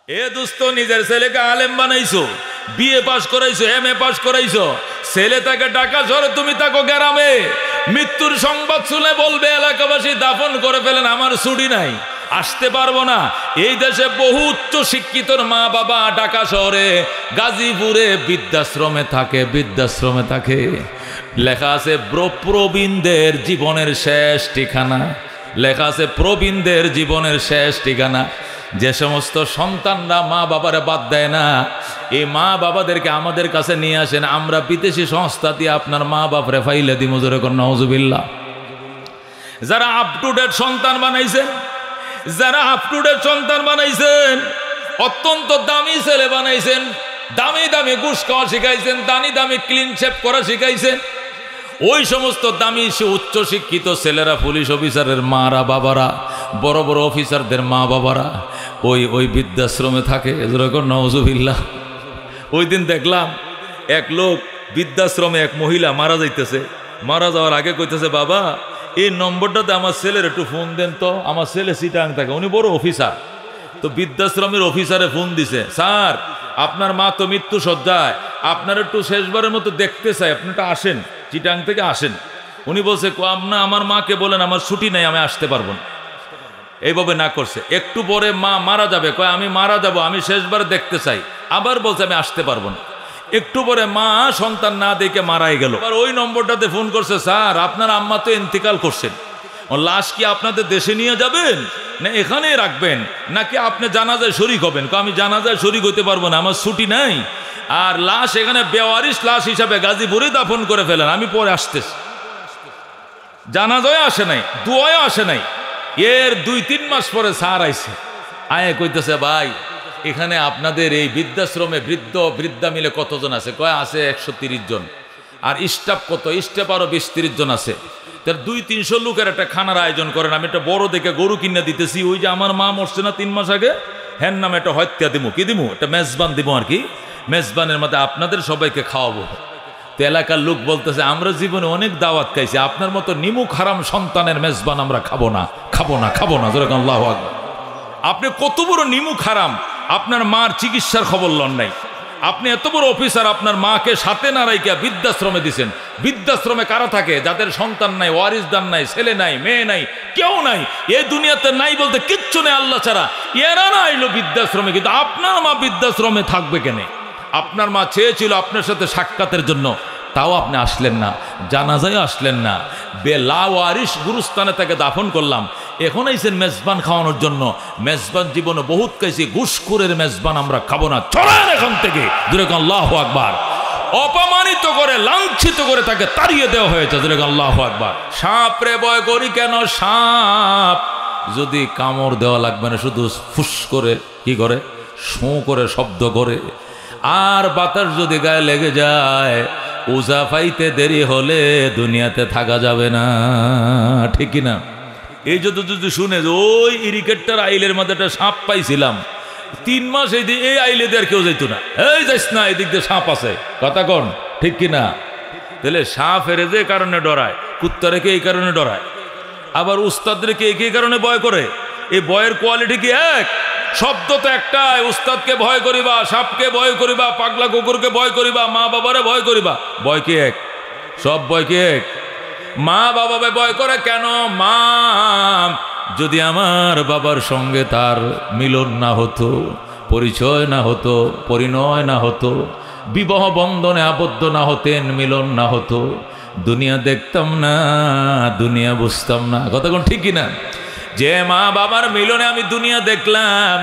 এ দোস্ত, নিজের ছেলেকে আলেম বানাইছো, বিএ পাস করাইছো, এমএ পাস করাইছো, ছেলে তাকে ঢাকা শহরে, তুমি তাকে গ্রামে। মৃত্যুর সংবাদ শুনে বলবে এলাকাবাসী দাফন করে ফেলেন, আমার ছুটি নাই, আসতে পারবো না। এই দেশে বহু উচ্চ শিক্ষিতর মা বাবা ঢাকা শহরে গাজীপুরে বৃদ্ধাশ্রমে থাকে, বৃদ্ধাশ্রমে থাকে। লেখা আছে প্রবীণদের জীবনের শেষ ঠিকানা, লেখা আছে প্রবীণদের জীবনের শেষ ঠিকানা। যে সমস্ত সন্তানরা মা বাবারে বাদ দেয় না, এই মা বাবাদেরকে আমাদের কাছে নিয়ে আসেন, আমরা বিদেশি সংস্থা দিয়ে আপনার মা বাপরে ফাইলে দি মজুরে কর নাউজুবিল্লাহ। যারা আপ টু ডেট সন্তান বানাইছেন, যারা আপ টু ডেট সন্তান বানাইছেন, অত্যন্ত দামি ছেলে বানাইছেন, দামি দামি ঘুষ খাওয়া শিখাইছেন, দামি দামি ক্লিন শেপ করা শিখাইছেন, ওই সমস্ত দামি উচ্চ শিক্ষিত ছেলেরা, পুলিশ অফিসারের মারা বাবারা, বড় বড় অফিসারদের মা বাবারা ওই বৃদ্ধাশ্রমে থাকে। এরকম নওজুবিল্লাহ। ওই দিন দেখলাম এক লোক বৃদ্ধাশ্রমে, এক মহিলা মারা যাইতেছে, মারা যাওয়ার আগে কইতেছে, বাবা এই নম্বরটাতে আমার ছেলের একটু ফোন দেন তো, আমার ছেলে চিটাং থাকে, উনি বড় অফিসার। তো বৃদ্ধাশ্রমের অফিসারে ফোন দিছে, স্যার আপনার মা তো মৃত্যু সজ্জায়, আপনার একটু শেষবারের মতো দেখতে চাই, আপনি একটু আসেন, চিটাং থেকে আসেন। উনি বলছে, না আমার মাকে বলেন আমার ছুটি নাই, আমি আসতে পারবো না। এইভাবে না করছে। একটু পরে মা মারা যাবে, কয় আমি মারা যাব, আমি শেষবার দেখতে চাই, আবার বলছে আমি আসতে পারবো না। একটু পরে মা সন্তান না দেখে মারাই গেল। আবার ওই নম্বরটাতে ফোন করছে, স্যার আপনার আম্মা তো ইন্তেকাল করছেন, লাশ কি আপনাদের দেশে নিয়ে যাবেন না এখানেই রাখবেন, নাকি আপনি জানাজায় শরীক হবেন? আমি জানাজায় শরীক হতে পারবো না, আমার ছুটি নাই, আর লাশ এখানে বেওয়ারিশ লাশ হিসাবে গাজীপুরে দাফন করে ফেলেন, আমি পরে আসতেছি। জানাজায় আসে নাই, দুয়ায় আসে নাই। এর 2-3 মাস পরে স্যার আইছে, আয়ে কইতেছে, ভাই এখানে আপনাদের এই বৃদ্ধাশ্রমে বৃদ্ধা মিলে কতজন আছে? কয় আছে 130 জন। আর স্টাফ কত? স্টাফ আরো 20-30 জন আছে। তার 200-300 লোকের একটা খানার আয়োজন করেন। আমি একটা বড় দেখে গরু কিনে দিতেছি, ওই যে আমার মা মরছে না 3 মাস আগে, হ্যান নামে একটা হত্যা দিব, কি দিব, একটা মেজবান দিব আর কি, মেজবানের মধ্যে আপনাদের সবাইকে খাওয়াবো। তো এলাকার লোক বলতেছে, আমরা জীবনে অনেক দাওয়াত খাইছি, আপনার মতো নিমুখ হারাম সন্তানের মেজবান আমরা খাবো না, খাবো না, খাবো না। যেরকম আল্লাহু আকবার। আপনি কত বড় নিমুখ হারাম, আপনার মার চিকিৎসার খবর লন নাই। আপনি এত বড় অফিসার, আপনার মাকে সাথে না রাইকা বৃদ্ধাশ্রমে দিছেন। বৃদ্ধাশ্রমে কারা থাকে? যাদের সন্তান নাই, ওয়ারিসদার নাই, ছেলে নাই, মেয়ে নাই, কেউ নাই, এই দুনিয়াতে নাই বলতে কিচ্ছু নেই আল্লাহ ছাড়া। এরা না আইলো বৃদ্ধাশ্রমে, কিন্তু আপনার মা বৃদ্ধাশ্রমে থাকবে কেন? আপনার মা চেয়েছিল আপনার সাথে সাক্ষাতের জন্য, তাও আপনি আসলেন না, জানাজায় আসলেন না, বেলাওয়ারিশ গুরুস্থানে তাকে দাফন করলাম, এখন আইছেন মেজবান খাওয়ানোর জন্য। মেজবান জীবনে বহুত খাইছি, ঘুষখোরের মেজবান আমরা খাবো না, চলেন এখান থেকে। যেরকম আল্লাহু আকবার। অপমানিত করে, লাঞ্ছিত করে তাকে তাড়িয়ে দেওয়া হয়েছে। যেরকম আল্লাহু আকবার। সাপ রে ভয় করি কেন? সাপ যদি কামড় দেওয়া লাগবে না, শুধু ফুস করে কি করে, শো করে শব্দ করে, আর বাতাস যদি গায়ে লেগে যায়, ওজা পাইতে দেরি হলে দুনিয়াতে থাকা যাবে না, ঠিক কিনা? এই যদি শুনে যে ওই ইরিকেটটার আইলের মধ্যে একটা সাপ পাইছিলাম, 3 মাস এই আইলে দিয়ে আর কেউ যাইতো না, এই যাইস না, এদিক দিয়ে সাপ আছে, কথা কন, ঠিক কিনা? তাহলে সাপ এরে যে কারণে ডরায়, কুত্তারেকে এই কারণে ডরায়, আবার উস্তাদকে এই কারণে ভয় করে। এই ভয়ের কোয়ালিটি কি এক? শব্দ তো একটাই, উস্তাদকে ভয় করিবা, সাপকে ভয় করিবা, পাগলা কুকুরকে ভয় করিবা, মা বাবারে ভয় করিবা। ভয় কি এক? সব ভয় কি এক? মা বাবাকে ভয় করে কেন? মা যদি আমার বাবার সঙ্গে তার মিলন না হতো, পরিচয় না হতো, পরিণয় না হতো, বিবাহ বন্ধনে আবদ্ধ না হতেন, মিলন না হতো, দুনিয়া দেখতাম না, দুনিয়া বুঝতাম না। কথা কোন ঠিক কিনা? যে মা বাবার মিলনে আমি দুনিয়া দেখলাম,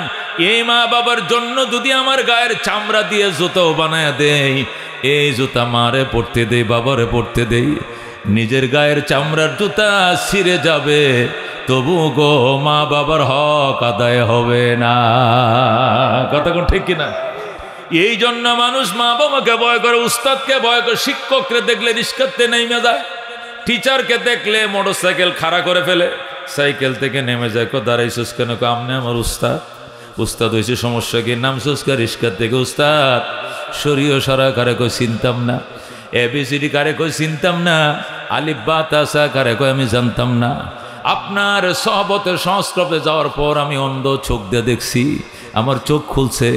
এই মা বাবার জন্য যদি আমার গায়ের চামড়া দিয়ে জুতো বানায় দেই, এই জুতা মারে পড়তে দেই, বাবারে পড়তে দেই, নিজের গায়ের চামড়ার জুতা ছিঁড়ে যাবে, তবু গো মা বাবার হক আদায় হবে না। কথা কোন ঠিক কিনা? এই জন্য মানুষ মা বাবাকে ভয় করে, উস্তাদকে ভয় করে, শিক্ষককে দেখলে রিস্কাতে নেমে যায়, টিচারকে দেখলে মোটর সাইকেল খাড়া করে ফেলে, সাইকেল থেকে নেমে যায়, দাঁড়াইছিস কেন? আমনে আমার উস্তাদ। উস্তাদ হয়েছে, সমস্যা কি? নামছিস কা রিস্কার থেকে? উস্তাদ। শরীয় সারা কারে কই চিনতাম না, এবিসিডি কারে কই চিনতাম না, আলিফ বা তাসা কারে কই আমি জানতাম না, আপনার সহবতের সংস্রবে যাওয়ার পর আমি অন্ধ চোখ দিয়ে দেখছি, আমার চোখ খুলছে।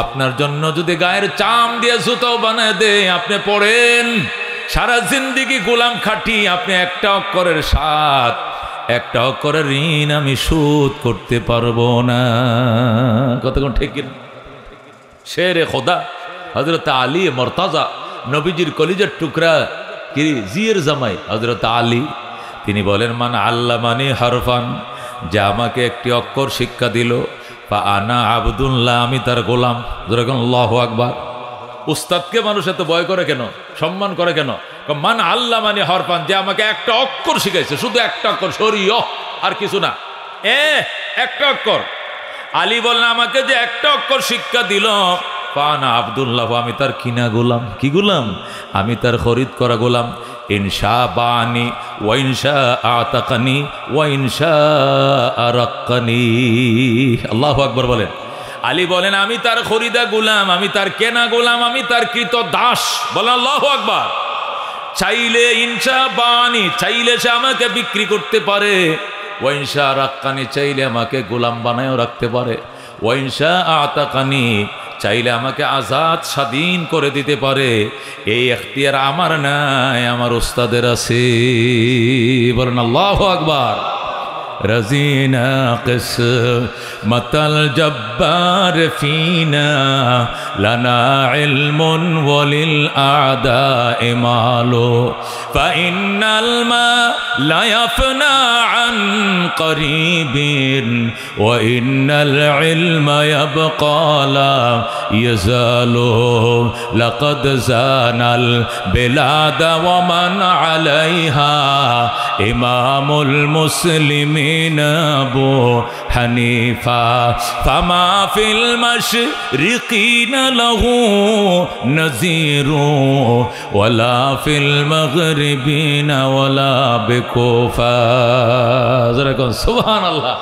আপনার জন্য যদি গায়ের চাম দিয়ে জুতাও বানায় দে, আপনি পড়েন। সারা জিন্দিগি গোলাম খাটি, আপনি একটা অক্ষরের স্বাদ, একটা অক্ষরের ঋণ আমি শোধ করতে পারবো না। কতক্ষণ ঠিক কিনা? শেরে খোদা হযরত আলী মুর্তজা, নবীজির কলিজার টুকরা, কি জিয়ের জামাই হযরত আলী, তিনি বলেন, মান আল্লামানি হারফান, যে আমাকে একটি অক্ষর শিক্ষা দিল, ফা আনা আবদুল্লাহ, আমি তার গোলাম। যেরকম আল্লাহু আকবার। উস্তাদকে মানুষ এত ভয় করে কেন, সম্মান করে কেন? মান আল্লামানি হারফান, যে আমাকে একটা অক্ষর শিখাইছে, শুধু একটা অক্ষর, শরীয়, আর কিছু না, একটা অক্ষর। আলী বললেন, আমাকে যে একটা অক্ষর শিক্ষা দিল, ফানা আব্দুল্লাহ, আমি তার কিনা গোলাম। কি গোলাম? আমি তার খরিদ করা গোলাম। ইনশা বানি ওয়া ইনশা আতাকানি ওয়া ইনশা আরাক্কানি। আল্লাহু আকবার বলেন। আলী বলেন, আমি তার খরিদা গোলাম, আমি তার কেনা গোলাম, আমি তার কৃত দাস। বলেন আল্লাহু আকবার। চাইলে ইনশা বানি, চাইলে সে আমাকে বিক্রি করতে পারে, ওয়া ইনশা আরাক্কানি, চাইলে আমাকে গোলাম বানায়ও রাখতে পারে, ওয়া ইনশা আতাকানি, চাইলে আমাকে আজাদ স্বাধীন করে দিতে পারে। এই এখতিয়ার আমার নাই, আমার উস্তাদের আছে। বলেন আল্লাহু আকবার। রাজিনা কিসমাতাল জব্বার ফিনা, লানা ইলমুন ওয়ালিল আদাই মালু, ফাইন্নাল মা লা ইয়াফনা আন করিবিন, ওয়া ইন্নাল ইলমা ইয়াবকা লা ইয়াজালু, লাকাদ জানাল বিলাদা ওয়া মান আলাইহা, ইমামুল মুসলিমিন আবু হানিফা, ফামা ফিল মাশরিকিনা লাহু নাযীরু, ওয়ালা ফিল মাগরিবিনা ওয়ালা বিকুফা। যেরকম সুবহানাল্লাহ।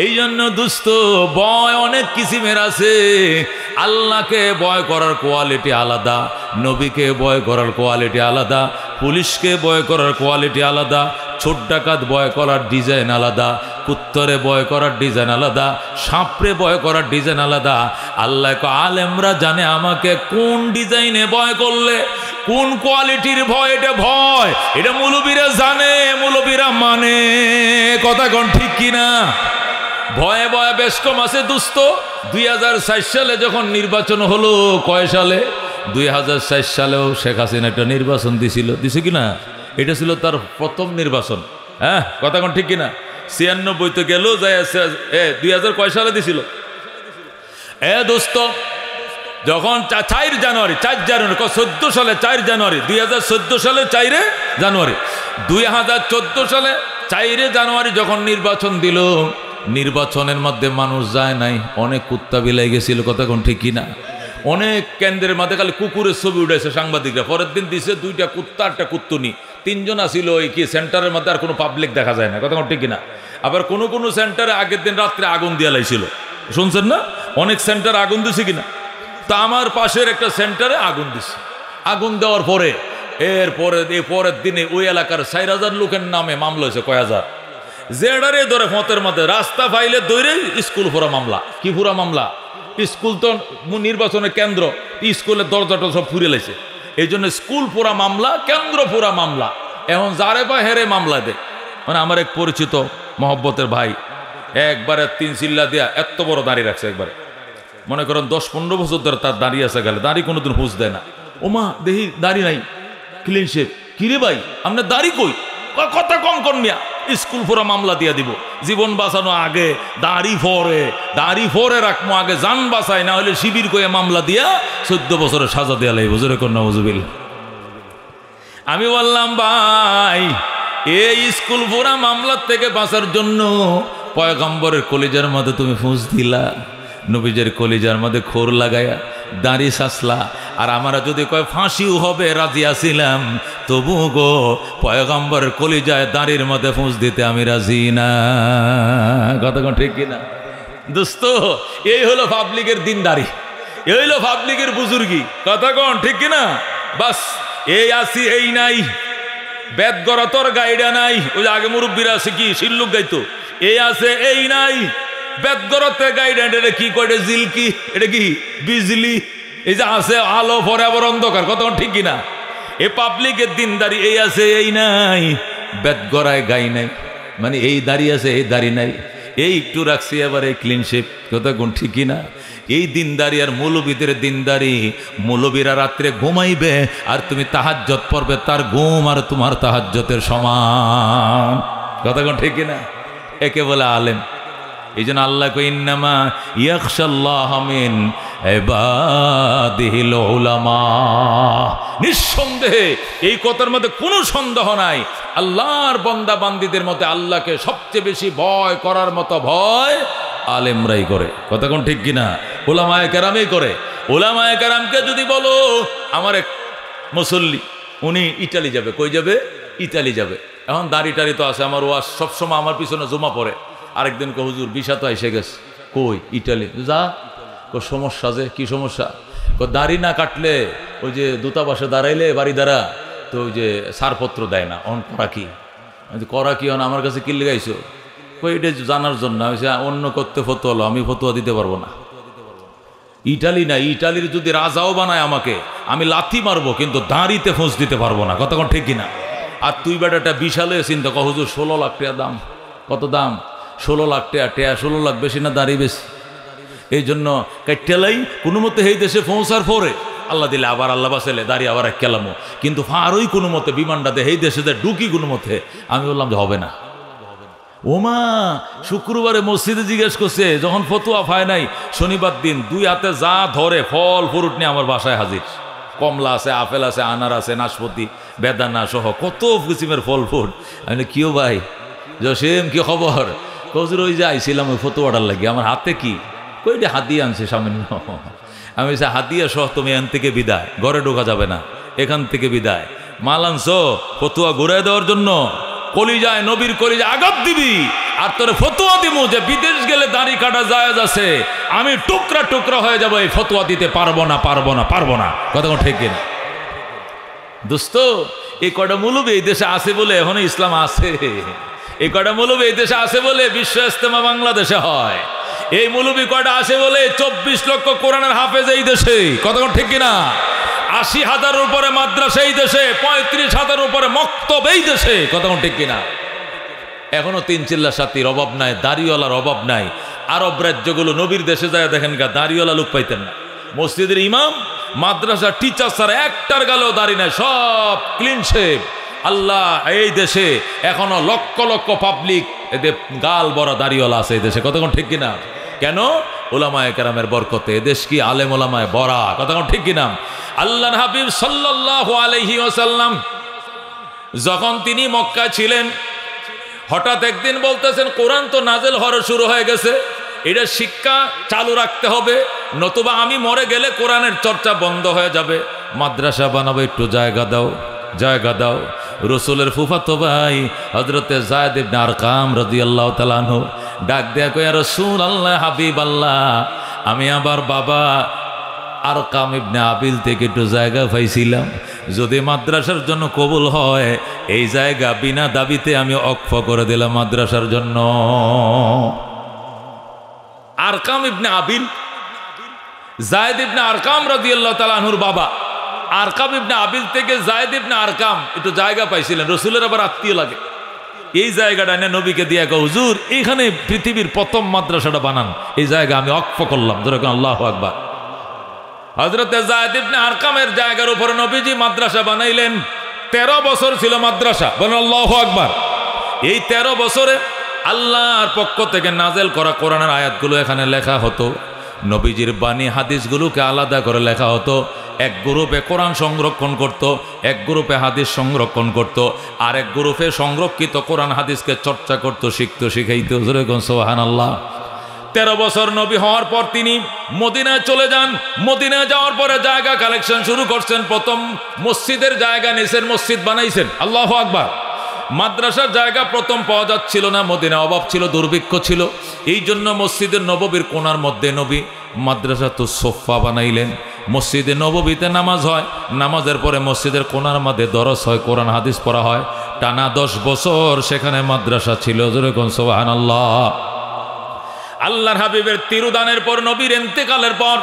এই জন্য দোস্ত, ভয় অনেক কিসিমের আছে। আল্লাহকে ভয় করার কোয়ালিটি আলাদা, নবীকে ভয় করার কোয়ালিটি আলাদা, পুলিশকে ভয় করার কোয়ালিটি আলাদা, ছোট ডাকাত ভয় করার ডিজাইন আলাদা, কুত্তরে ভয় করার ডিজাইন আলাদা, সাপরে ভয় করার ডিজাইন আলাদা। আল্লাহ আলেমরা জানে আমাকে কোন ডিজাইনে ভয় করলে কোন কোয়ালিটির ভয়, এটা ভয়, এটা মৌলবীরা জানে, মৌলবীরা মানে। কথা কোন ঠিক কিনা? ভয়ে ভয়ে বেশ কম আছে দোস্ত। 2004 সালে যখন নির্বাচন হলো, কয় সালে? 2004 সালেও শেখ হাসিনা একটা নির্বাচন দিছে কিনা? এটা ছিল তার প্রথম নির্বাচন। হ্যাঁ, কথা কোন ঠিক কিনা? 96 তো গেল, 2000 কয় সালে দিছিল? দোস্ত, যখন 4 জানুয়ারি 14 সালে 4 জানুয়ারি 2014 সালে 4 জানুয়ারি 2014 সালে 4 জানুয়ারি যখন নির্বাচন দিল, নির্বাচনের মধ্যে মানুষ যায় নাই, অনেক কুত্তা বিলাই গেছিল। কথা কোন ঠিক কিনা? অনেক কেন্দ্রের মধ্যে খালি কুকুরের ছবি উঠেছে সাংবাদিকরা। পরের দিন দিছে 2টা কুত্তা, 1টা কুত্তুনি, 3 জন আসিল ওই কি সেন্টারের মধ্যে, আর কোনো পাবলিক দেখা যায় না। কথা কোন ঠিক কিনা? আবার কোনো কোনো সেন্টারে আগের দিন রাত্রে আগুন দিয়া লাইছিল, শুনছেন না? অনেক সেন্টারে আগুন দিছে কিনা? তা আমার পাশের একটা সেন্টারে আগুন দিছে। আগুন দেওয়ার পরে পরের দিনে ওই এলাকার 4000 লোকের নামে মামলা হয়েছে, কয় হাজার। জেডারে ধরে ফতের মধ্যে রাস্তা ফাইলে দৌড়ে স্কুল পুরা মামলা। কি পুরা মামলা? স্কুল তো নির্বাচনের কেন্দ্র, স্কুলের দরজাটা সব ফুরে লাইছে। এই জন্য স্কুল পুরা মামলা, কেন্দ্র পুরা মামলা। এখন যারে বা হেরে মামলা দেয়। মানে আমার এক পরিচিত মহব্বতের ভাই একবারে 3 চিল্লা দিয়া এত বড় দাঁড়িয়ে রাখছে। একবারে মনে করেন 10-15 বছর ধরে তার দাঁড়িয়ে আছে, গেলে দাঁড়ি কোনোদিন হুঁশ দেয় না। ওমা দেখি দাঁড়ি নাই, ক্লিন শেভ। কিরে ভাই, আপনার দাঁড়ি কই? কথা কম কর মিয়া, স্কুল পুরা মামলা দিয়া দিব। জীবন বাঁচানো আগে, দাড়ি ফোরে রাখবো আগে, জান বাঁচাই, না হলে শিবির কয়ে মামলা দিয়া 14 বছরের সাজা দেয়া লাগবে। জোরে কর নাউজুবিল্লাহ। আমি বললাম, ভাই এই স্কুল পুরা মামলার থেকে বাঁচার জন্য পয়গম্বরের কলিজার মধ্যে তুমি ফুঁস দিলা, নবীজের কলিজার মধ্যে খোর লাগায়া দাড়ি সাসলা। আর আমরা যদি কয় ফাঁসিও হবে রাজি আছিলাম, তবু গো পয়গম্বরের কলিজায় দাড়ির মধ্যে ফুঁস দিতে আমি রাজি না। কতক্ষণ ঠিক কিনা দোস্ত? এই হলো পাবলিকের দিনদারি, এই হলো পাবলিকের বুজুর্গি। কতক্ষণ ঠিক কিনা? বাস এই আসি এই নাই, বেদ গড়া তোর গাইডা নাই, ওই যে আগে মুরব্বীরা আছে কি শিল্লুক গাইতো, এই আছে এই নাই, বেদ গড়াতে গাইডা, এটা কি কয় জিলকি, এটা কি বিজলি, এই যে আছে আলো পরে আবার অন্ধকার, কত ঠিক কিনা? এ পাবলিকের দিনদারি এই আছে এই নাই, বেদ গড়ায় গাই নাই, মানে এই দাড়ি আছে এই দাড়ি নাই, এই একটু রাখছি আবার এই ক্লিন শেপ, কথা কোন ঠিক কিনা? এই দিনদারি আর মৌলবীদের দিনদারি, মৌলবীরা রাত্রে ঘুমাইবে আর তুমি তাহাজ্জত পড়বে, তার ঘুম আর তোমার তাহাজ্জতের সমান, কথা কোন ঠিক কিনা? একে বলে আলেম। এই জন্য আল্লাহ কই ইন্নামা ইয়াখশাল্লাহ মিন ইবাদিহিল উলামা, নিঃসন্দেহে এই কথার মধ্যে কোনো সন্দেহ নাই, আল্লাহর বান্দা বান্দীদের মধ্যে আল্লাহকে সবচেয়ে বেশি ভয় করার মতো ভয় আলেমরাই করে, কথা কোন ঠিক কিনা? উলামায়ে কেরামই করে। উলামায়ে কেরামকে যদি বলো, আমার এক মুসল্লি উনি ইটালি যাবে, কই যাবে? ইটালি যাবে। এখন দাড়ি টাড়ি তো আছে, আমার ওয়াজ সবসময় আমার পিছনে জমা পড়ে। আরেকদিন কো হুজুর ভিসা তো এসে গেছে, কই? ইটালি। যা, কো সমস্যা, যে কি সমস্যা? কো দাড়ি না কাটলে ওই যে দূতাবাসে দাঁড়াইলে বাড়ি দ্বারা তো ওই যে ছাড়পত্র দেয় না, অন করা কি? করা কি? আমার কাছে কি লেগাইছো? কই এটা জানার জন্য। অন্য করতে ফতোয়া হলো, আমি ফতোয়া দিতে পারবো না। ইটালি না, ইটালির যদি রাজাও বানায় আমাকে, আমি লাথি মারবো, কিন্তু দাঁড়িতে ফোঁস দিতে পারবো না, কতক্ষণ ঠিক কিনা? আর তুই বেটাটা বিশালে চিন্তা কর, হুজুর 16 লাখ টাকা দাম। কত দাম? 16 লাখ টাকা। 16 লাখ বেশি না দাঁড়ি বেশি? এই জন্য কাইটেলাই কোনো মতে এই দেশে পৌঁছার পরে আল্লাহ দিলে আবার আল্লাহ বাঁচাইলে দাঁড়িয়ে আবার এক কেলামো, কিন্তু ফারই কোনো মতে বিমানটা দে এই দেশে ঢুকি কোনো মতে। আমি বললাম যে হবে না। ওমা শুক্রবারে মসজিদে জিজ্ঞেস করছে, যখন ফতোয়া পায় নাই, শনিবার দিন 2 হাতে যা ধরে ফল ফ্রুট নিয়ে আমার বাসায় হাজির। কমলা আছে, আপেল আছে, আনার আছে, নাশপাতি, বেদানা সহ কত কিসিমের ফল ফ্রুট। আমি কিও ভাই জসিম কি খবর? কজুর ওই যে আইছিলাম ওই ফতোয়াটার লাগে, আমার হাতে কি? কইটা হাতিয়া আনছে সামান্য। আমি হাতিয়া সহ তুমি এখান থেকে বিদায়, ঘরে ঢোকা যাবে না, এখান থেকে বিদায়। মাল আনছো ফতোয়া ঘুরাই দেওয়ার জন্য? কলিজায় নবীর কলিজায় আঘাত দিবি আর তোরে ফতোয়া দিব যে বিদেশ গেলে দাড়ি কাটা জায়েজ আছে, আমি টুকরা টুকরা হয়ে যাবো, এই ফতোয়া দিতে পারবো না, পারবো না, পারবো না, কথা ঠিক কিনা? দোস্ত, এই কটা মৌলবী এই দেশে আছে বলে এখনো ইসলাম আছে। এই কটা মৌলবী এই দেশে আছে বলে বিশ্ব ইজতেমা বাংলাদেশে হয়। এই মৌলবী কটা আছে বলে 24 লক্ষ কোরআনের হাফেজ এই দেশে, কথা ঠিক কিনা? 80,000-এর উপরে মাদ্রাসা এই দেশে, 35,000-এর উপরে মক্তব এই দেশে, কথা ঠিক কিনা? এখনো 3 চিল্লা সাতির অভাব নাই, দাড়িওয়ালার অভাব নাই। আরব রাজ্যগুলো নবীর দেশে যায় দেখেন গা, দাড়িওয়ালা লোক পাইতেন না। মসজিদের ইমাম, মাদ্রাসার টিচার ছাড়া একটার গালেও দাড়ি নাই, সব ক্লিন শেভ। আল্লাহ এই দেশে এখনো লক্ষ লক্ষ পাবলিক এদের গাল বড় দাড়িওয়ালা আছে এই দেশে, কতক্ষণ ঠিক কিনা? কেন? ওলামায়ে কেরামের বরকতে। এদেশ কি আলেম ওলামায়ে বড়া, কতক্ষণ ঠিক কিনা? আল্লাহর হাবিব সাল্লাল্লাহু আলাইহি ওয়াসাল্লাম যখন তিনি মক্কা ছিলেন, হঠাৎ একদিন বলতেছেন কোরআন তো নাজেল হওয়া শুরু হয়ে গেছে, এটা শিক্ষা চালু রাখতে হবে, নতুবা আমি মরে গেলে কোরআনের চর্চা বন্ধ হয়ে যাবে। মাদ্রাসা বানাবো, একটু জায়গা দাও, জায়গা দাও। রসুলের ফুফাতো ভাই হযরতে যায়েদ ইবনে আরকাম রাদিয়াল্লাহু তাআলা আনহু ডাক দেয়া কয়, ইয়া রাসূলুল্লাহ, হাবিব আল্লাহ, আমি আবার বাবা আরকাম ইবনে আবিল থেকে একটু জায়গা পাইছিলাম, যদি মাদ্রাসার জন্য কবুল হয় এই জায়গা বিনা দাবিতে আমি অক্ফ করে দিলাম মাদ্রাসার জন্য। আরকাম ইবনে আবিল, যায়েদ ইবনে আরকাম রাদিয়াল্লাহু তাআলা আনহুর বাবা। আরকাম ইবনে আবিল থেকে যায়েদ ইবনে আরকাম একটু জায়গা পাইছিলেন, রসুলের আবার আত্মীয় লাগে। এই জায়গাটা এনে নবীকে দিয়ে কয়, হুজুর এইখানে পৃথিবীর প্রথম মাদ্রাসাটা বানান, এই জায়গা আমি অক্ফ করলাম। যেরকম আল্লাহু আকবার। হযরতে যায়েদ ইবনে আরকামের জায়গার উপরে নবীজি মাদ্রাসা বানাইলেন। 13 বছর ছিল মাদ্রাসা, বলেন আল্লাহু আকবার। এই 13 বছরে আল্লাহর পক্ষ থেকে নাজেল করা কোরআনের আয়াতগুলো এখানে লেখা হতো, নবীজির বাণী হাদিসগুলোকে আলাদা করে লেখা হতো। এক গ্রুপে কোরআন সংরক্ষণ করত, এক গ্রুপে হাদিস সংরক্ষণ করত, আর এক গ্রুপে সংরক্ষিত কোরআন হাদিসকে চর্চা করত, শিখতো, শিখাইতো। সুবহানাল্লাহ। 13 বছর নবী হওয়ার পর তিনি মদিনায় চলে যান। মদিনায় যাওয়ার পরে জায়গা কালেকশন শুরু করছেন। প্রথম মসজিদের জায়গা নিছেন, মসজিদ বানাইছেন। আল্লাহু আকবার। মাদ্রাসার জায়গা প্রথম পাওয়া যাচ্ছিল না, মদিনা অভাব ছিল, দুর্ভিক্ষ ছিল। এই জন্য মসজিদের নববীর কোণার মধ্যে নবী মাদ্রাসা তো সোফা বানাইলেন। মসজিদে নববীতে নামাজ হয়, নামাজের পরে মসজিদের কোণার মধ্যে দরস হয়, কোরআন হাদিস পড়া হয়। টানা 10 বছর সেখানে মাদ্রাসা ছিল। যেরকম সুবহানাল্লাহ। আল্লাহর হাবিবের তিরুদানের পর, নবীর ইন্তেকালের পর,